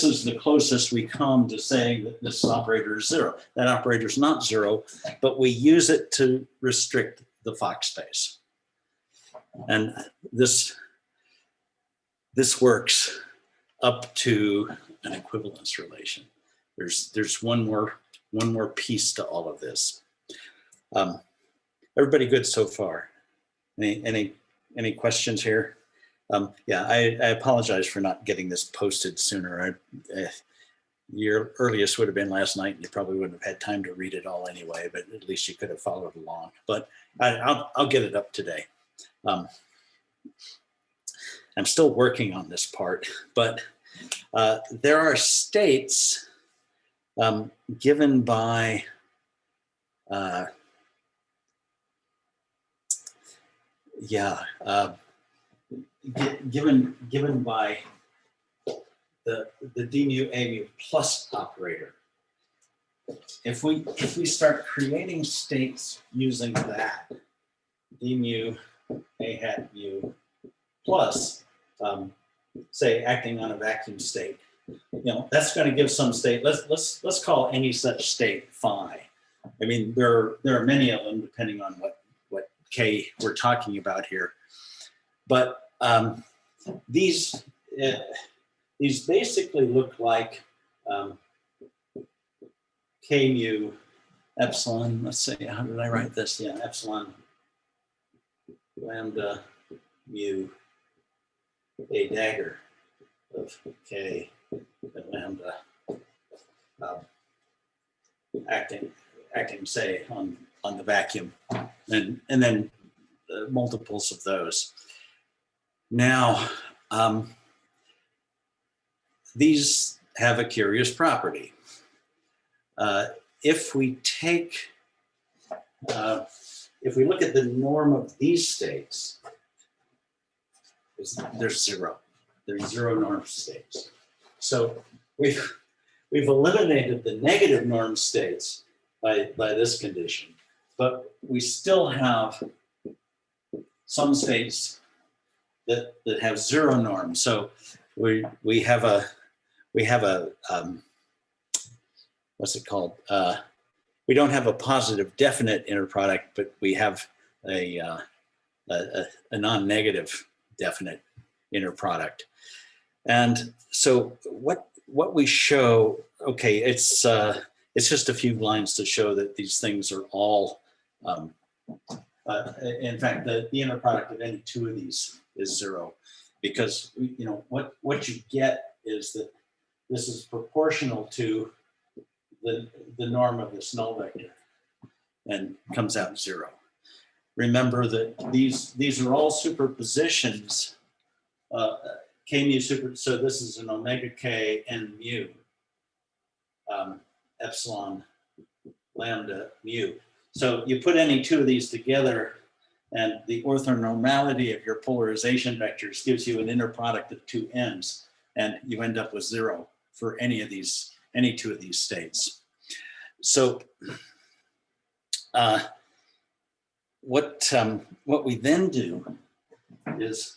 is the closest we come to saying that this operator is 0. That operator is not 0, but we use it to restrict the Fock space. And this works up to an equivalence relation. There's one more piece to all of this. Everybody good so far? Any questions here? I apologize for not getting this posted sooner. Your earliest would have been last night, and you probably wouldn't have had time to read it all anyway, but at least you could have followed along. But I'll get it up today. I'm still working on this part, but there are states given by given by the d mu a mu plus operator. If we start creating states using that d mu a hat mu plus, say acting on a vacuum state, that's going to give some state. Let's call any such state phi. I mean, there are many of them depending on what k we're talking about here, but these basically look like k mu epsilon. Let's say, how did I write this? Yeah, epsilon lambda mu a dagger of k and lambda acting say on the vacuum, and then multiples of those. Now, these have a curious property. If we look at the norm of these states, there's 0. There's 0 norm states. So we've eliminated the negative norm states by this condition, but we still have some states that have 0 norms. So we have a what's it called? We don't have a positive definite inner product, but we have a non-negative definite inner product. And so what we show, okay, it's just a few lines to show that these things are all, in fact, the inner product of any two of these is 0, because what you get is that this is proportional to the norm of this null vector and comes out 0. Remember that these are all superpositions. K mu super, so this is an omega k n mu epsilon lambda mu. So you put any two of these together, and the orthonormality of your polarization vectors gives you an inner product of 2 n's, and you end up with 0 for any two of these states. So what we then do is,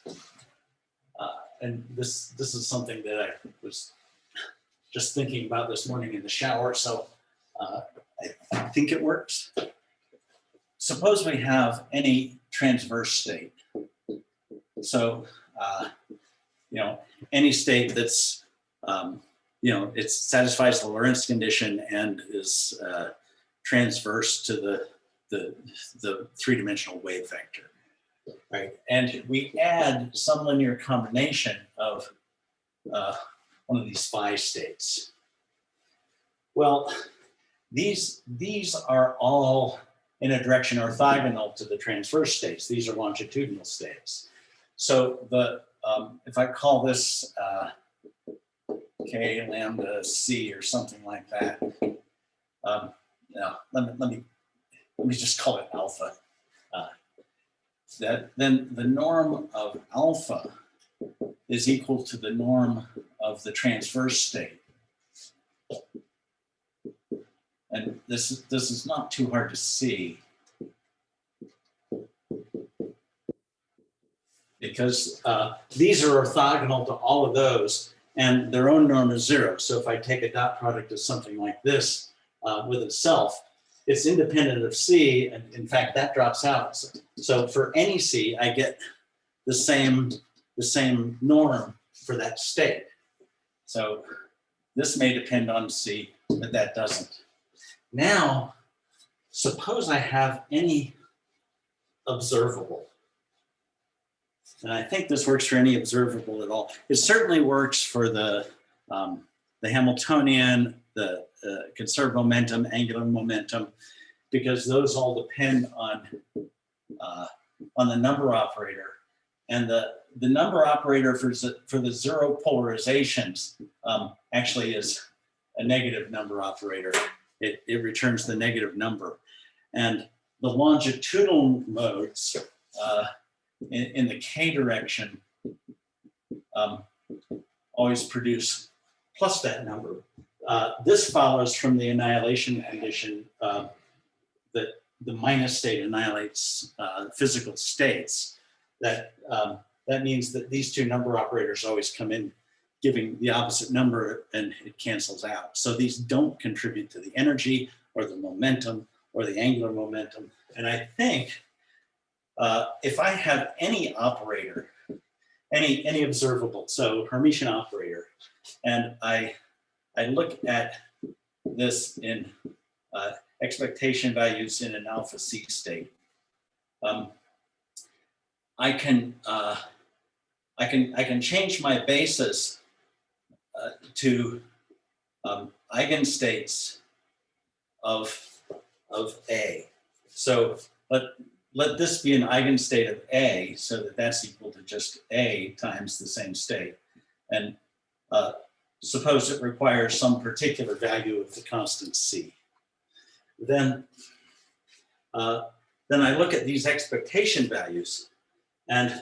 and this is something that I was just thinking about this morning in the shower, so I think it works. Suppose we have any transverse state. So, you know, any state that's, you know, it satisfies the Lorentz condition and is transverse to the three-dimensional wave vector, right? And we add some linear combination of one of these phi states. Well, these are all in a direction orthogonal to the transverse states. These are longitudinal states. So the if I call this K lambda C or something like that, now let me just call it alpha. Then the norm of alpha is equal to the norm of the transverse state. And this is not too hard to see, because these are orthogonal to all of those, and their own norm is 0. So if I take a dot product of something like this with itself, it's independent of C, and in fact that drops out. So for any C, I get the same norm for that state. So this may depend on C, but that doesn't. Now, suppose I have any observable. And I think this works for any observable at all. It certainly works for the Hamiltonian, the conserved momentum, angular momentum, because those all depend on the number operator. And the number operator for the zero polarizations actually is a negative number operator. It returns the negative number. And the longitudinal modes in the K direction always produce plus that number. This follows from the annihilation condition that the minus state annihilates physical states. That means that these two number operators always come in giving the opposite number, and it cancels out. So these don't contribute to the energy or the momentum or the angular momentum. And I think if I have any operator, any observable, so Hermitian operator, and I look at this in expectation values in an alpha C state, I can change my basis to eigenstates of A. So let this be an eigenstate of A, so that that's equal to just A times the same state. And suppose it requires some particular value of the constant C. Then I look at these expectation values, and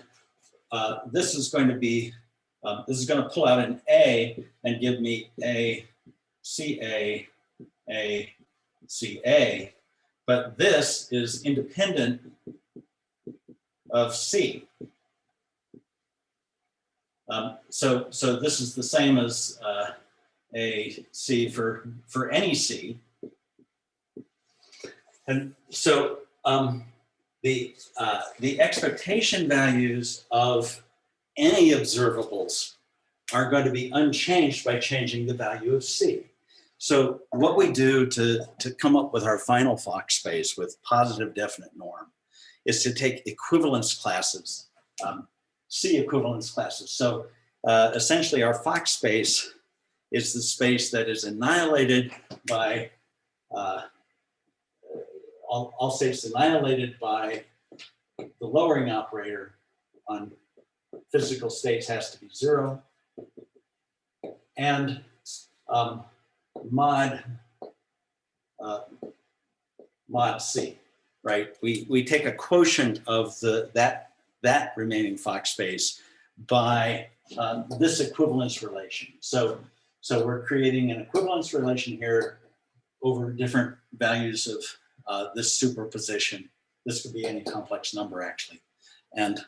this is going to pull out an A and give me A, CA, A, CA. But this is independent of C. So this is the same as a C for any C. And so the expectation values of any observables are going to be unchanged by changing the value of C. So what we do to come up with our final Fock space with positive definite norm is to take equivalence classes, C equivalence classes. So essentially our Fock space is the space that is annihilated by, I'll say it's annihilated by the lowering operator on physical states has to be 0. And mod C, right? We take a quotient of that remaining Fock space by this equivalence relation. So we're creating an equivalence relation here over different values of this superposition. This could be any complex number, actually. And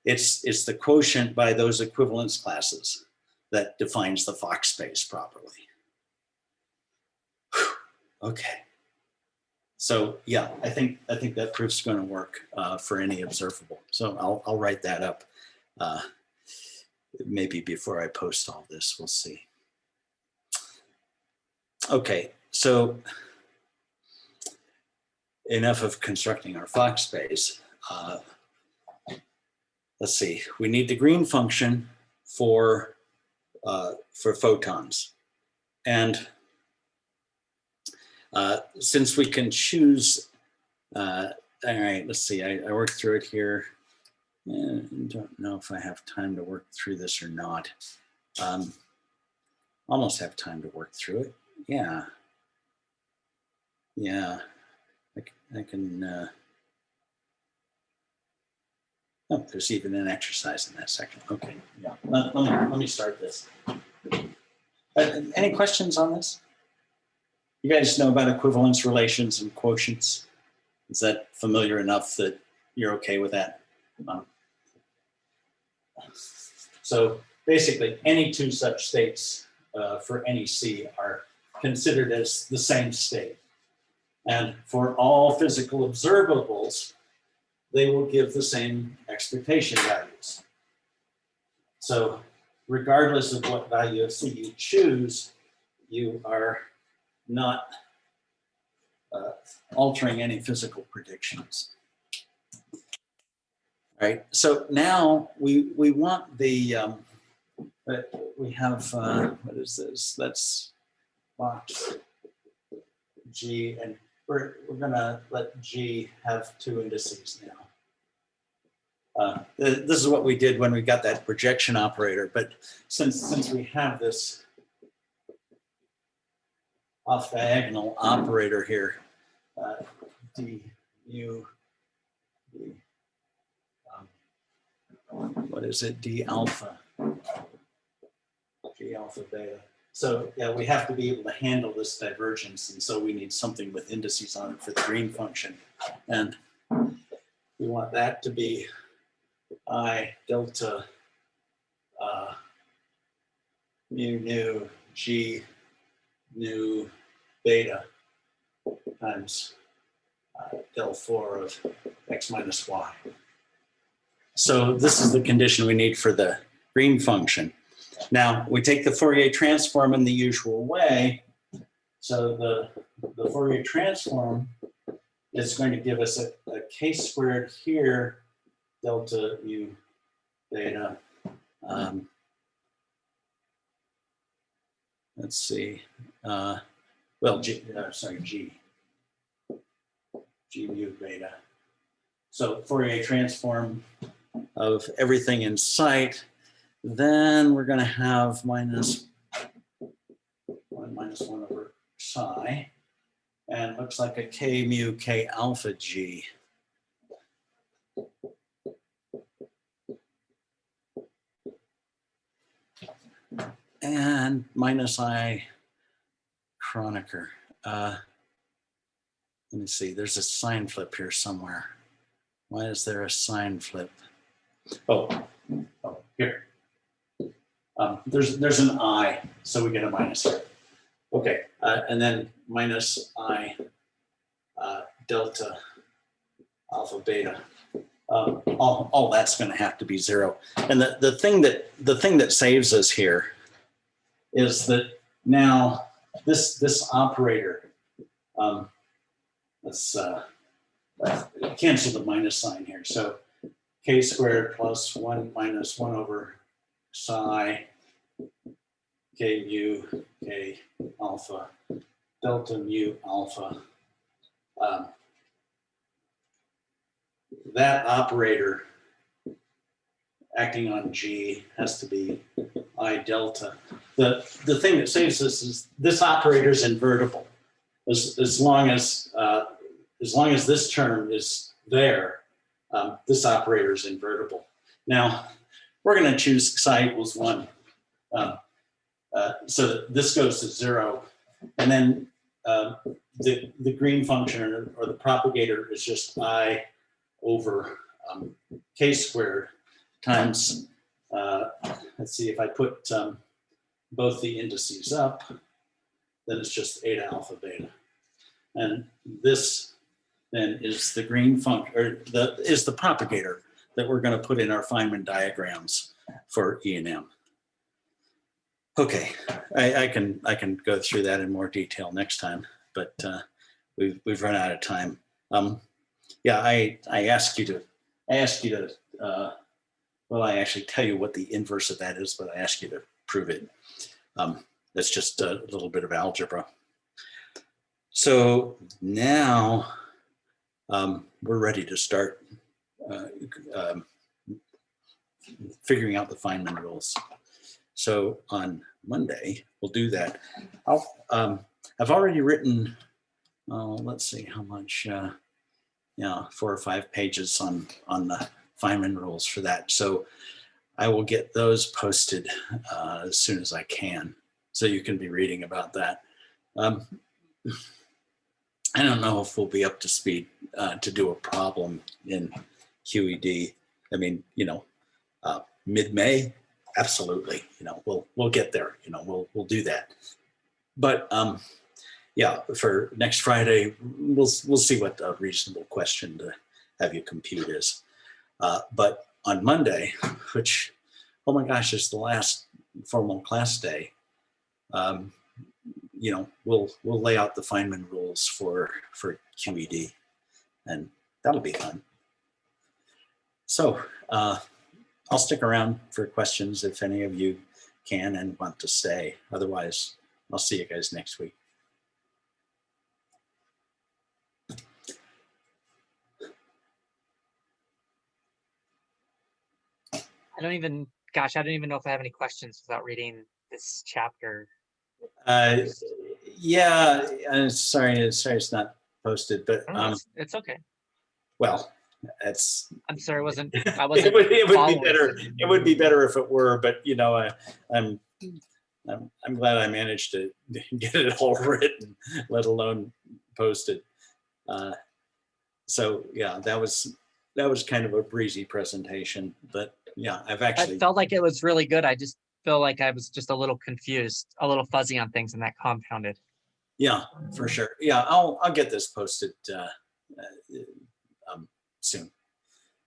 it's the quotient by those equivalence classes that defines the Fock space properly. Okay. So yeah, I think that proof's going to work for any observable. So I'll write that up maybe before I post all this. We'll see. Okay, so enough of constructing our Fock space. Let's see. We need the green function for photons, and since we can choose, all right, let's see, I worked through it here. I don't know if I have time to work through this or not. Almost have time to work through it. Yeah. Yeah, I can, oh, there's even an exercise in that section. Okay, yeah, let me start this. Any questions on this? You guys know about equivalence relations and quotients? Is that familiar enough that you're okay with that? So basically, any two such states for any C are considered as the same state. And for all physical observables, they will give the same expectation values. So regardless of what value of C you choose, you are not altering any physical predictions. All right, so now we want the, we have, what is this? That's box G, and we're gonna let G have two indices now. This is what we did when we got that projection operator, but since we have this off diagonal operator here, d mu, d, what is it, d alpha, d alpha beta. So yeah, we have to be able to handle this divergence, and so we need something with indices on it for the green function, and we want that to be I delta mu nu G nu beta times del 4 of x minus y. So this is the condition we need for the green function. Now we take the Fourier transform in the usual way. So the Fourier transform is going to give us a k squared here, delta mu beta. Let's see. Well, G mu beta. So Fourier transform of everything in sight. Then we're going to have minus 1 over psi, and looks like a k mu k alpha G. And minus I Kronecker. Let me see, there's a sign flip here somewhere. Why is there a sign flip? Oh, here. There's an I, so we get a minus here. Okay, and then minus I delta alpha beta. All that's going to have to be 0. And the thing that saves us here is that now this operator, let's cancel the minus sign here. So k squared plus 1 minus 1 over psi k mu k alpha delta mu alpha. That operator acting on G has to be I delta. The thing that saves this is this operator is invertible. As long as this term is there, this operator is invertible. Now we're going to choose psi equals 1. So this goes to 0, and then the green function or the propagator is just I over k squared times, let's see, if I put both the indices up, then it's just eta alpha beta. And this then is the green function, or is the propagator that we're going to put in our Feynman diagrams for E and M. Okay, I can go through that in more detail next time, but we've run out of time. Yeah, I asked you to well, I actually tell you what the inverse of that is, but I ask you to prove it. That's just a little bit of algebra. So now we're ready to start figuring out the Feynman rules. So on Monday, we'll do that. I've already written, let's see how much, yeah, 4 or 5 pages on the Feynman rules for that. So I will get those posted as soon as I can, so you can be reading about that. I don't know if we'll be up to speed to do a problem in QED. I mean, you know, mid-May, absolutely. You know, we'll get there. You know, we'll do that. But yeah, for next Friday, we'll see what a reasonable question to have you compute is. But on Monday, which, oh my gosh, is the last formal class day, you know, we'll lay out the Feynman rules for QED, and that'll be fun. So I'll stick around for questions if any of you can and want to stay. Otherwise, I'll see you guys next week. I don't even know if I have any questions without reading this chapter. Yeah, sorry it's not posted, but it's okay. Well, it's. I'm sorry, I wasn't. It would be better. It would be better if it were, but you know, I'm glad I managed to get it all written, let alone posted. So yeah, that was kind of a breezy presentation, but yeah, I felt like it was really good. I just feel like I was just a little confused, a little fuzzy on things, and that compounded. Yeah, for sure. Yeah, I'll get this posted soon,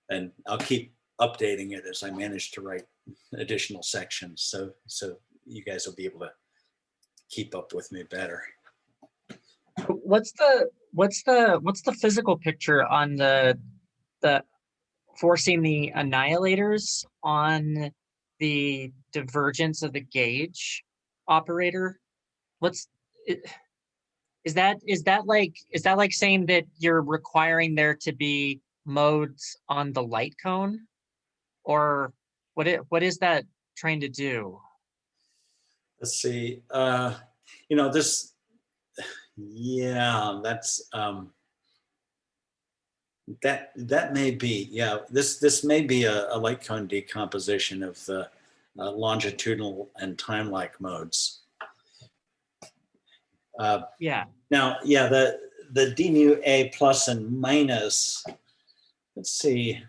and I'll keep updating it as I manage to write additional sections, so you guys will be able to keep up with me better. What's the physical picture on the forcing the annihilators on the divergence of the gauge operator? Is that like saying that you're requiring there to be modes on the light cone, or what is that trying to do? Let's see. You know, this. Yeah, that's that may be. Yeah, this may be a light cone decomposition of the longitudinal and time-like modes. Yeah. Now, yeah, the d mu a plus and minus. Let's see.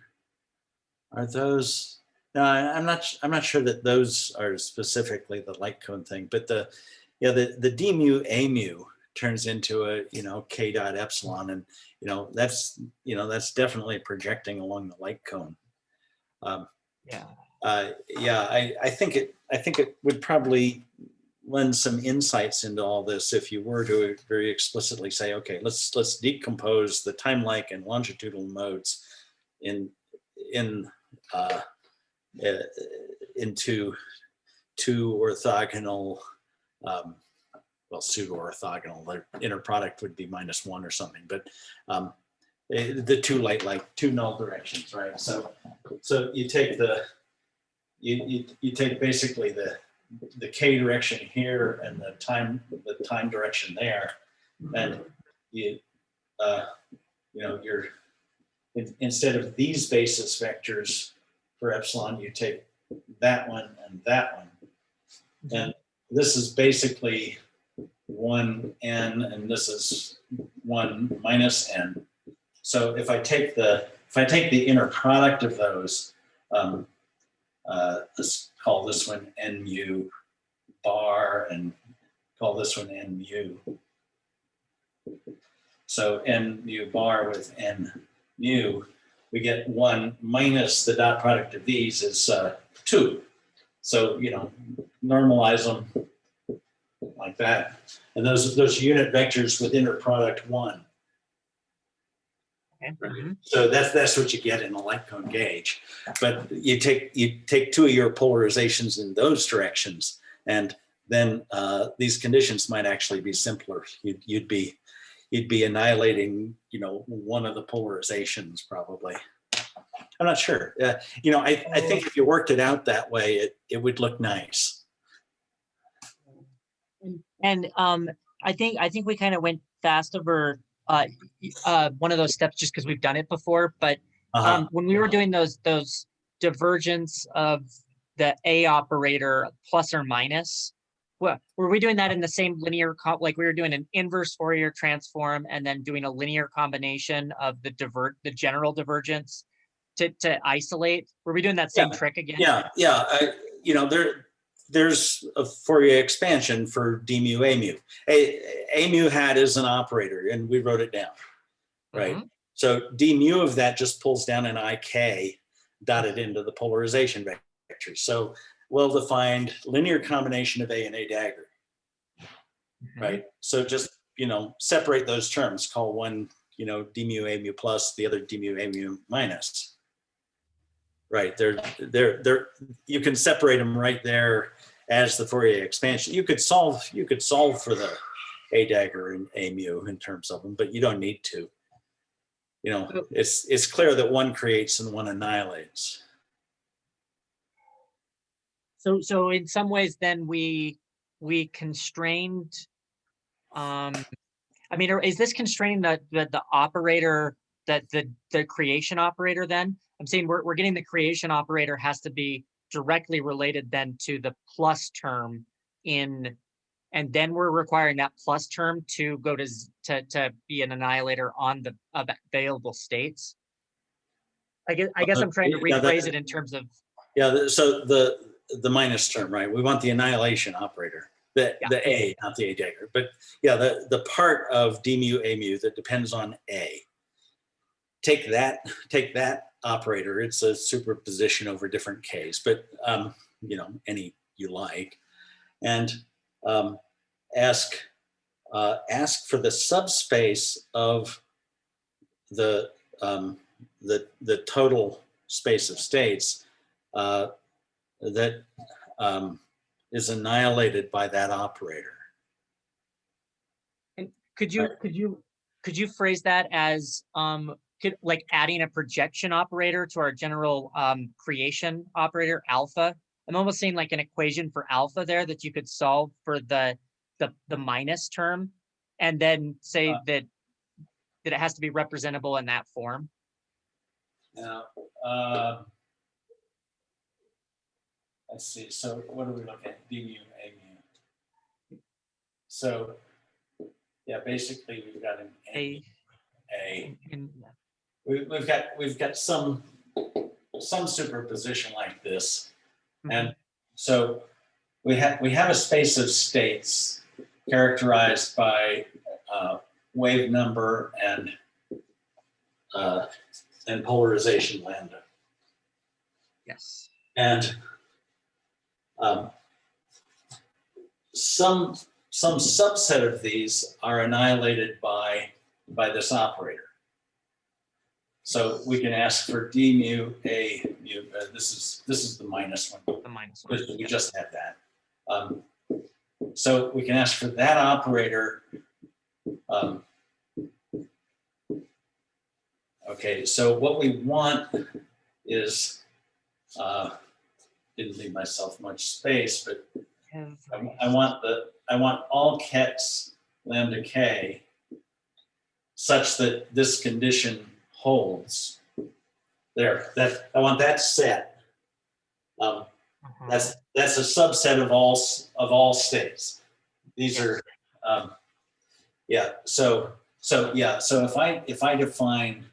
Are those? No, I'm not sure that those are specifically the light cone thing, but the d mu a mu turns into a, you know, k dot epsilon, and you know that's definitely projecting along the light cone. Yeah. Yeah, I think it would probably lend some insights into all this if you were to very explicitly say, okay, let's decompose the time-like and longitudinal modes into two orthogonal, well, pseudo-orthogonal. The inner product would be -1 or something, but the two null directions, right? So you take you take basically the k direction here and the time direction there, and you know, you're instead of these basis vectors for epsilon, you take that one and that one, and this is basically 1 n, and this is 1 minus n. So if I take the inner product of those, let's call this one n mu bar and call this one n mu. So n mu bar with n mu, we get 1 minus the dot product of these is 2. So, you know, normalize them like that. And those unit vectors with inner product 1. Okay. Right. So that's what you get in a light cone gauge. But you take 2 of your polarizations in those directions, and then these conditions might actually be simpler. You'd be annihilating, you know, one of the polarizations probably. I'm not sure. You know, I think if you worked it out that way, it would look nice. And I think we kind of went fast over one of those steps just because we've done it before. But when we were doing those divergence of the A operator plus or minus, well, were we doing that in the same linear like we were doing an inverse Fourier transform and then doing a linear combination of the general divergence to isolate? Were we doing that same trick again? Yeah. You know, there's a Fourier expansion for d mu a mu. A mu hat is an operator, and we wrote it down, right? So d mu of that just pulls down an ik dotted into the polarization vector. So well-defined linear combination of A and A dagger, right? So just, you know, separate those terms. Call one, you know, d mu a mu plus, the other d mu a mu minus. Right, you can separate them right there as the Fourier expansion. You could solve for the A dagger and A mu in terms of them, but you don't need to. You know, it's clear that one creates and one annihilates. So in some ways, then we constrained. I mean, is this constraining the operator, that the creation operator? Then I'm saying we're getting the creation operator has to be directly related then to the plus term in, and then we're requiring that plus term to go to be an annihilator on the available states. I guess I'm trying to rephrase it in terms of. Yeah. So the minus term, right? We want the annihilation operator, the A, not the A dagger. But yeah, the part of d mu a mu that depends on A. Take that operator. It's a superposition over different K's, but you know, any you like, and ask for the subspace of the total space of states that is annihilated by that operator. And could you phrase that as like adding a projection operator to our general creation operator alpha? I'm almost seeing like an equation for alpha there that you could solve for the minus term, and then say that it has to be representable in that form. Now, let's see. So what do we look at? D mu a mu. So yeah, basically we've got an A. We've got some superposition like this, and so we have a space of states characterized by wave number and polarization lambda. Yes. And some subset of these are annihilated by this operator. So we can ask for d mu a mu. This is the minus one. The minus one. We just had that. So we can ask for that operator. Okay. So what we want is didn't leave myself much space, but I want all kets lambda k such that this condition holds. There, I want that set. That's a subset of all states. These are Yeah. So yeah. So if I define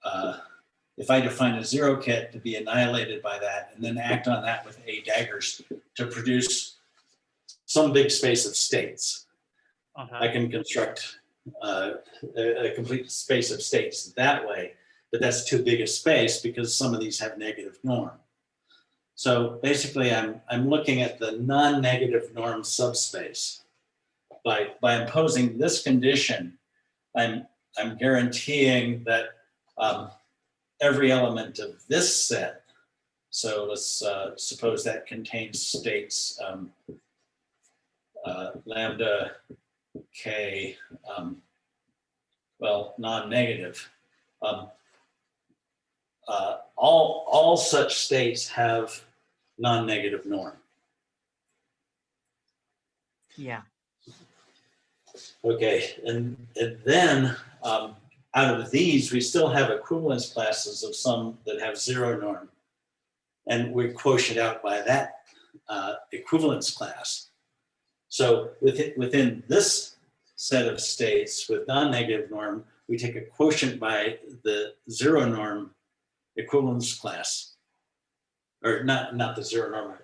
a zero ket to be annihilated by that, and then act on that with A daggers to produce some big space of states, I can construct a complete space of states that way. But that's too big a space because some of these have negative norm. So basically, I'm looking at the non-negative norm subspace. By imposing this condition, I'm guaranteeing that every element of this set. So let's suppose that contains states lambda k, well, non-negative. All such states have non-negative norm. Yeah. Okay, and then out of these, we still have equivalence classes of some that have zero norm, and we quotient out by that equivalence class. So within this set of states with non-negative norm, we take a quotient by the zero norm equivalence class, or not the zero norm.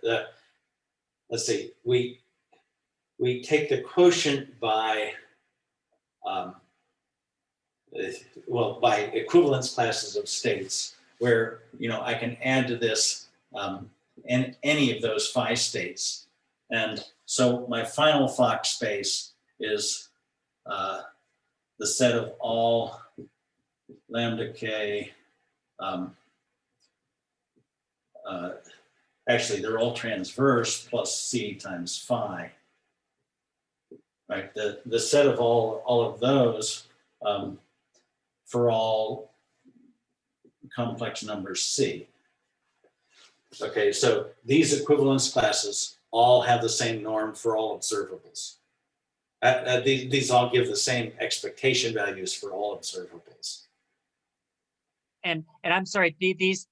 Let's see, we take the quotient by by equivalence classes of states, where I can add to this any of those phi states, and so my final Fock space is the set of all lambda k. Actually, they're all transverse plus c times phi. Right, the set of all of those for all complex numbers c. Okay, so these equivalence classes all have the same norm for all observables. These all give the same expectation values for all observables. And I'm sorry, these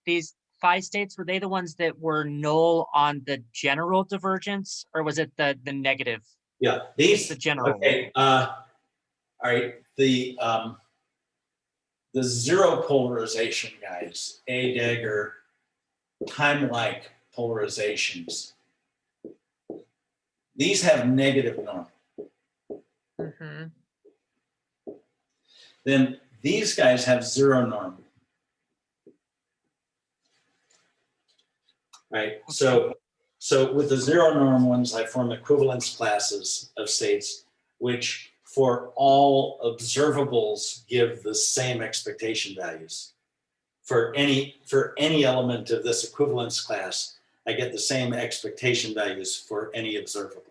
phi states, were they the ones that were null on the general divergence, or was it the negative? Yeah, these the general. Okay. All right. The zero polarization guys, A dagger, time-like polarizations. These have negative norm. Mm-hmm. Then these guys have zero norm. Right. So with the zero norm ones, I form equivalence classes of states, which for all observables give the same expectation values. For any element of this equivalence class, I get the same expectation values for any observable.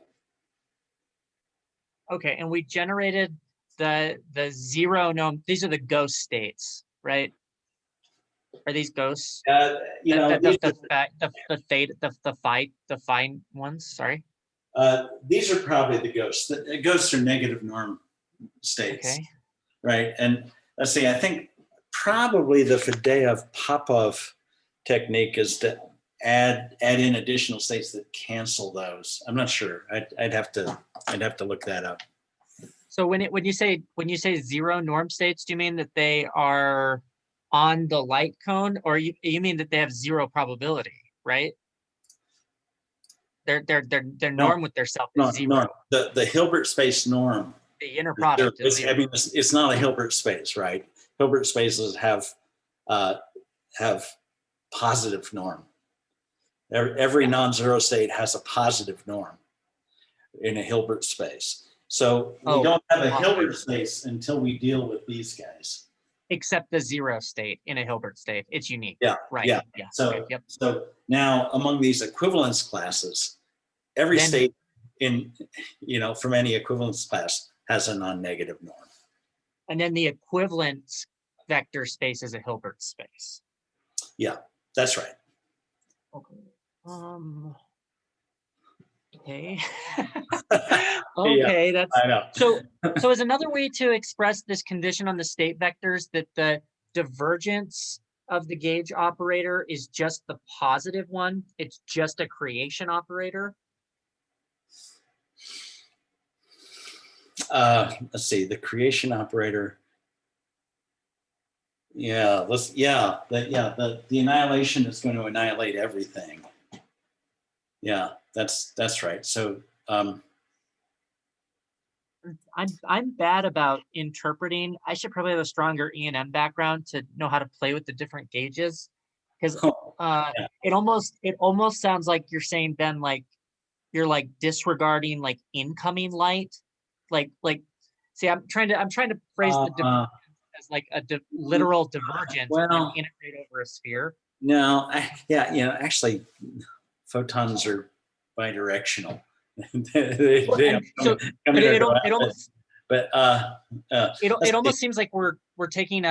Okay, and we generated the zero norm. These are the ghost states, right? Are these ghosts? The fine ones. Sorry. These are probably the ghosts. The ghosts are negative norm states, Okay. right? And let's see. I think probably the Fadeev-Popov technique is to add in additional states that cancel those. I'm not sure. I'd have to look that up. So when you say zero norm states, do you mean that they are on the light cone, or you mean that they have zero probability, right? Their norm with their self is zero. No. The Hilbert space norm. The inner product is zero. I mean, it's not a Hilbert space, right? Hilbert spaces have positive norm. Every non-zero state has a positive norm in a Hilbert space. So we don't have a Hilbert space until we deal with these guys. Except the zero state in a Hilbert state. It's unique. Yeah. Right. Yeah. So, okay, yep. So now among these equivalence classes, every state from any equivalence class has a non-negative norm. And then the equivalence vector space is a Hilbert space. Yeah, that's right. Okay. Okay. Okay, yeah, that's I know. So is another way to express this condition on the state vectors that the divergence of the gauge operator is just the positive one? It's just a creation operator? let's see, the creation operator. Yeah, the annihilation is going to annihilate everything. Yeah, that's right. So I'm bad about interpreting. I should probably have a stronger E&M background to know how to play with the different gauges, because yeah. it almost sounds like you're saying, Ben, like you're like disregarding like incoming light, like see, I'm trying to phrase the divergence as like a literal divergence and then well, integrate over a sphere. no, actually, photons are bidirectional. they So come in and go out, it almost but it almost seems like we're taking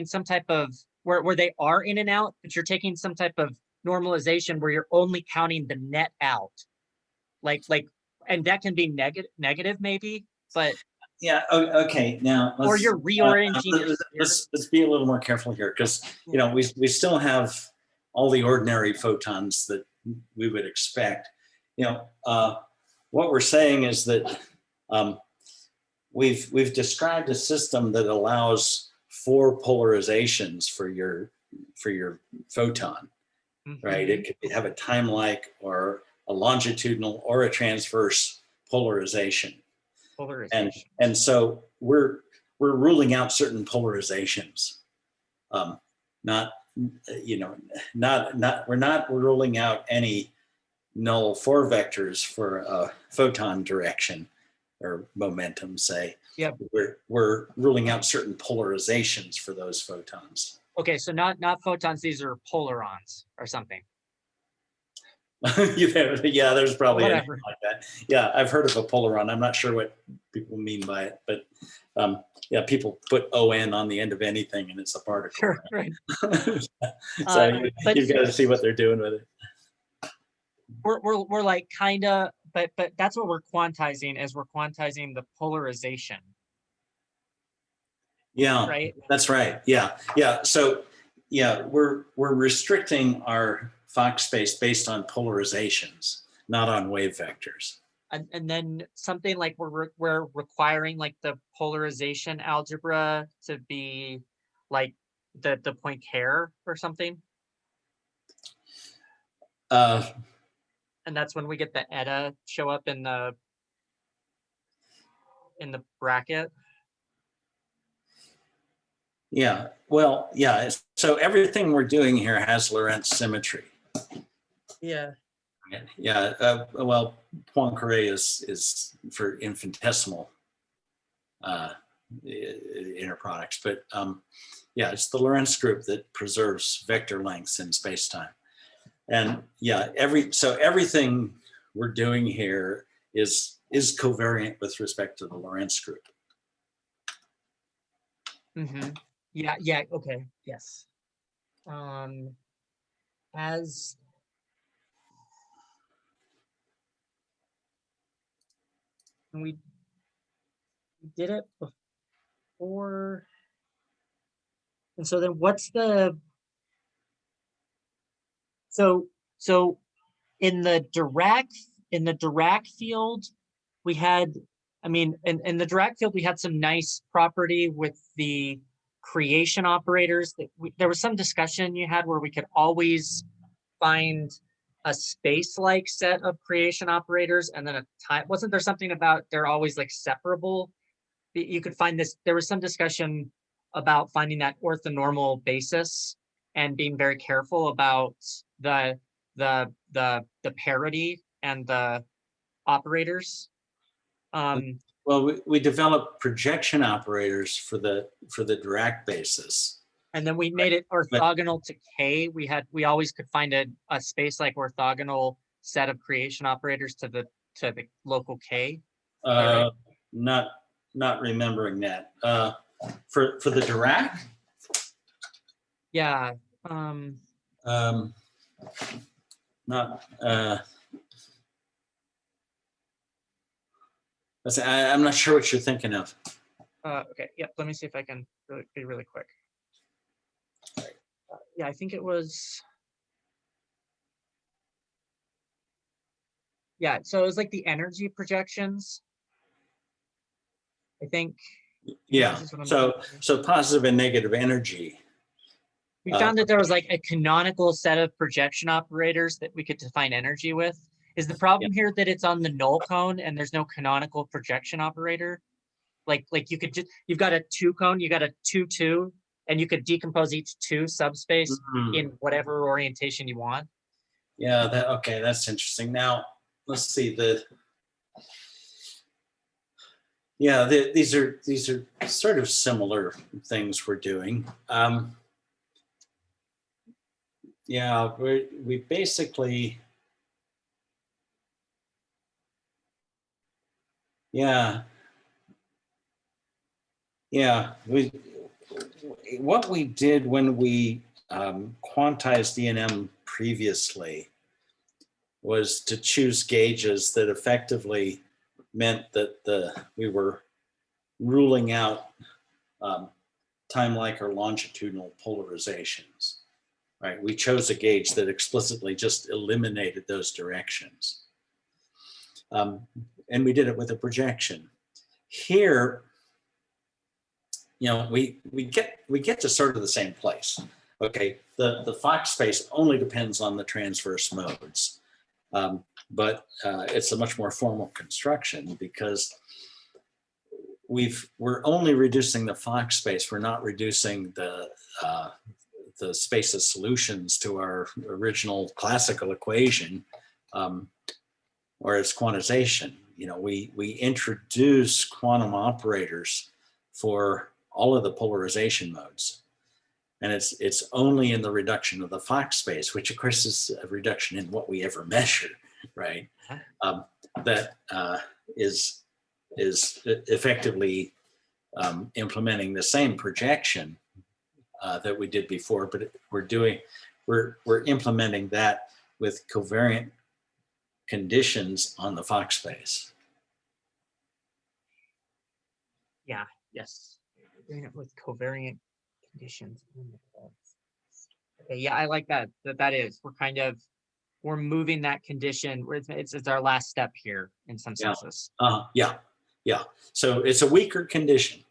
some type of where they are in and out, but you're taking some type of normalization where you're only counting the net out, like and that can be negative maybe, but yeah, okay, now or let's you're reorienting your let's be a little more careful here, because we still have all the ordinary photons that we would expect. What we're saying is that we've described a system that allows 4 polarizations for your photon, right? It could have a time-like or a longitudinal or a transverse polarization. And so we're ruling out certain polarizations. We're not ruling out any null 4 vectors for a photon direction or momentum, say. Yep. We're ruling out certain polarizations for those photons. Okay, so not photons, these are polarons or something. Yeah, there's probably a name Whatever. like that. Yeah, I've heard of a polaron. I'm not sure what people mean by it, but yeah, people put ON on the end of anything and it's a particle. Sure, right. So you've got to see what they're doing with it. We're like kinda, but that's what we're quantizing, as we're quantizing the polarization. Yeah, right. That's right. Yeah. So yeah, we're restricting our Fock space based on polarizations, not on wave vectors. And then something like we're requiring like the polarization algebra to be like the Poincare or something. And that's when we get the eta show up in the bracket. Yeah. Well, yeah. So everything we're doing here has Lorentz symmetry. Yeah. Yeah. Well, Poincare is for infinitesimal inner products, but yeah, it's the Lorentz group that preserves vector lengths in spacetime. And yeah, everything we're doing here is covariant with respect to the Lorentz group. Mm-hmm. Yeah. Okay. Yes. As we did it before, and so then what's the so in the Dirac field, we had, I mean, in the Dirac field, we had some nice property with the creation operators. That there was some discussion you had where we could always find a space-like set of creation operators, and then a time. Wasn't there something about they're always like separable? You could find this. There was some discussion about finding that orthonormal basis and being very careful about the parity and the operators. Well, we developed projection operators for the Dirac basis. And then we made it orthogonal to K. We always could find a space like orthogonal set of creation operators to the local K. Right? Not remembering that. For the Dirac? Yeah. Not. I'm not sure what you're thinking of. Okay. Yeah. Let me see if I can be really quick. Yeah, I think it was. Yeah. So it was like the energy projections. I think. Yeah. This is what I'm So looking for. so positive and negative energy. We found that there was like a canonical set of projection operators that we could define energy with. Is the problem here that it's on the null cone and there's no canonical projection operator? Like you could just, you've got a 2 cone, you got a 2, and you could decompose each 2 subspace in whatever orientation you want. Yeah, okay, that's interesting. Now, let's see these are sort of similar things we're doing. Yeah, we basically, what we did when we quantized E&M previously was to choose gauges that effectively meant that we were ruling out time-like or longitudinal polarizations, right? We chose a gauge that explicitly just eliminated those directions. And we did it with a projection. Here, we get to sort of the same place. Okay, the Fock space only depends on the transverse modes, but it's a much more formal construction because we're only reducing the Fock space. We're not reducing the space of solutions to our original classical equation or its quantization. We introduce quantum operators for all of the polarization modes. And it's only in the reduction of the Fock space, which of course is a reduction in what we ever measure, right? That is effectively implementing the same projection that we did before, but we're implementing that with covariant conditions on the Fock space. Yeah. Yes. Doing it with covariant conditions. Okay, yeah, I like that. That is, we're moving that condition. It's our last step here in some senses. Yeah. So it's a weaker condition.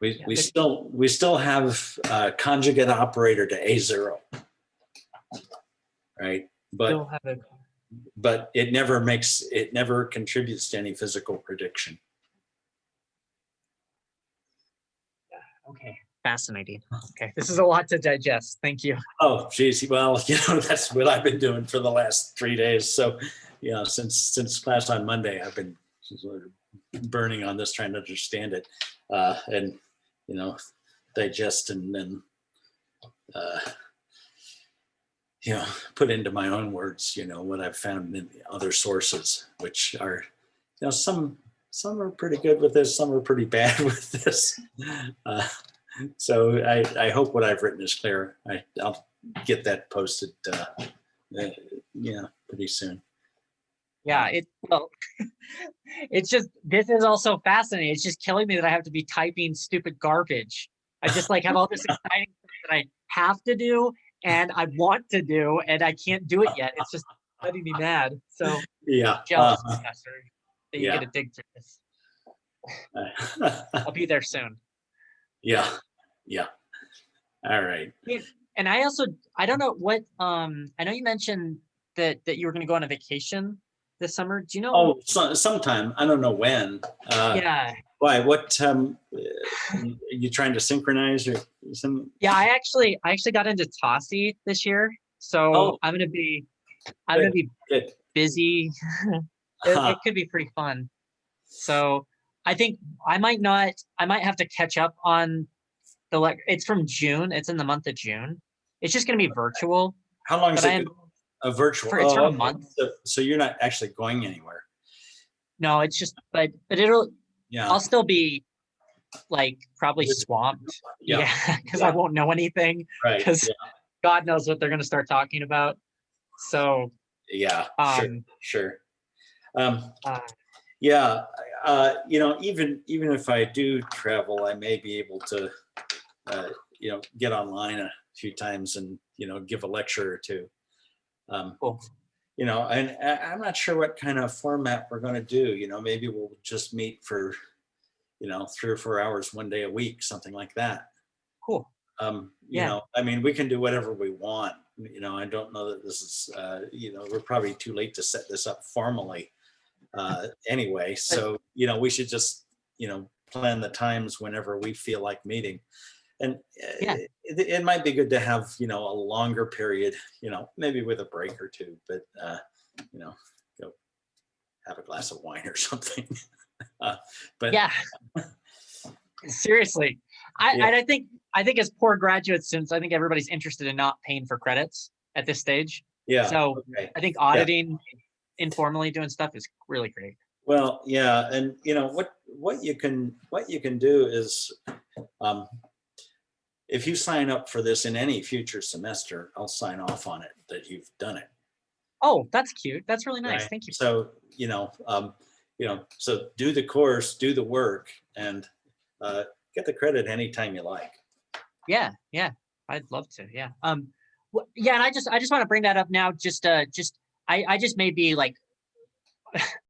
We still have a conjugate operator to A0, right? But it never contributes to any physical prediction. Okay, fascinating. Okay, this is a lot to digest. Thank you. Oh, geez. Well, that's what I've been doing for the last 3 days. So, since class on Monday, I've been sort of burning on this, trying to understand it, and digest and then put into my own words, what I've found in other sources, which are, some are pretty good with this, some are pretty bad with this. So I hope what I've written is clear. I'll get that posted, pretty soon. Yeah, it's just, this is also fascinating. It's just killing me that I have to be typing stupid garbage. I just have all this exciting stuff that I have to do and I want to do and I can't do it yet. It's just letting me mad. So jealous, professor, that you get to dig through this. I'll be there soon. Yeah. All right. And I don't know what, I know you mentioned that you were going to go on a vacation this summer. Do you know? Oh, sometime. I don't know when. Yeah. Why? What? Are you trying to synchronize or something? Yeah, I actually got into Tossie this year, so I'm gonna be good. busy. It could be pretty fun. So I think I might have to catch up on the it's from June. It's in the month of June. It's just gonna be virtual. How long is it? A virtual? It's for a month. So you're not actually going anywhere? No, it's just but it'll. Yeah. I'll still be probably swamped. Yeah, because I won't know anything. Right. Because God knows what they're gonna start talking about. So. Yeah. Sure. Even if I do travel, I may be able to, get online a few times and give a lecture or two. Cool. And I'm not sure what kind of format we're going to do. Maybe we'll just meet for, 3 or 4 hours, one day a week, something like that. Cool. Yeah. I mean, we can do whatever we want. I don't know that this is, we're probably too late to set this up formally anyway. So, we should just, plan the times whenever we feel like meeting. And Yeah. it might be good to have, a longer period, maybe with a break or two, but, go have a glass of wine or something. But Yeah. Seriously. Yeah. I think as poor graduate students, I think everybody's interested in not paying for credits at this stage. yeah. So Okay. I think auditing informally doing stuff is really great. Well, yeah, and what you can do is, if you sign up for this in any future semester, I'll sign off on it that you've done it. Oh, that's cute. That's really nice. Right? Thank you. So so do the course, do the work, and get the credit anytime you like. Yeah. I'd love to. Yeah. Yeah, and I just want to bring that up now. I just may be like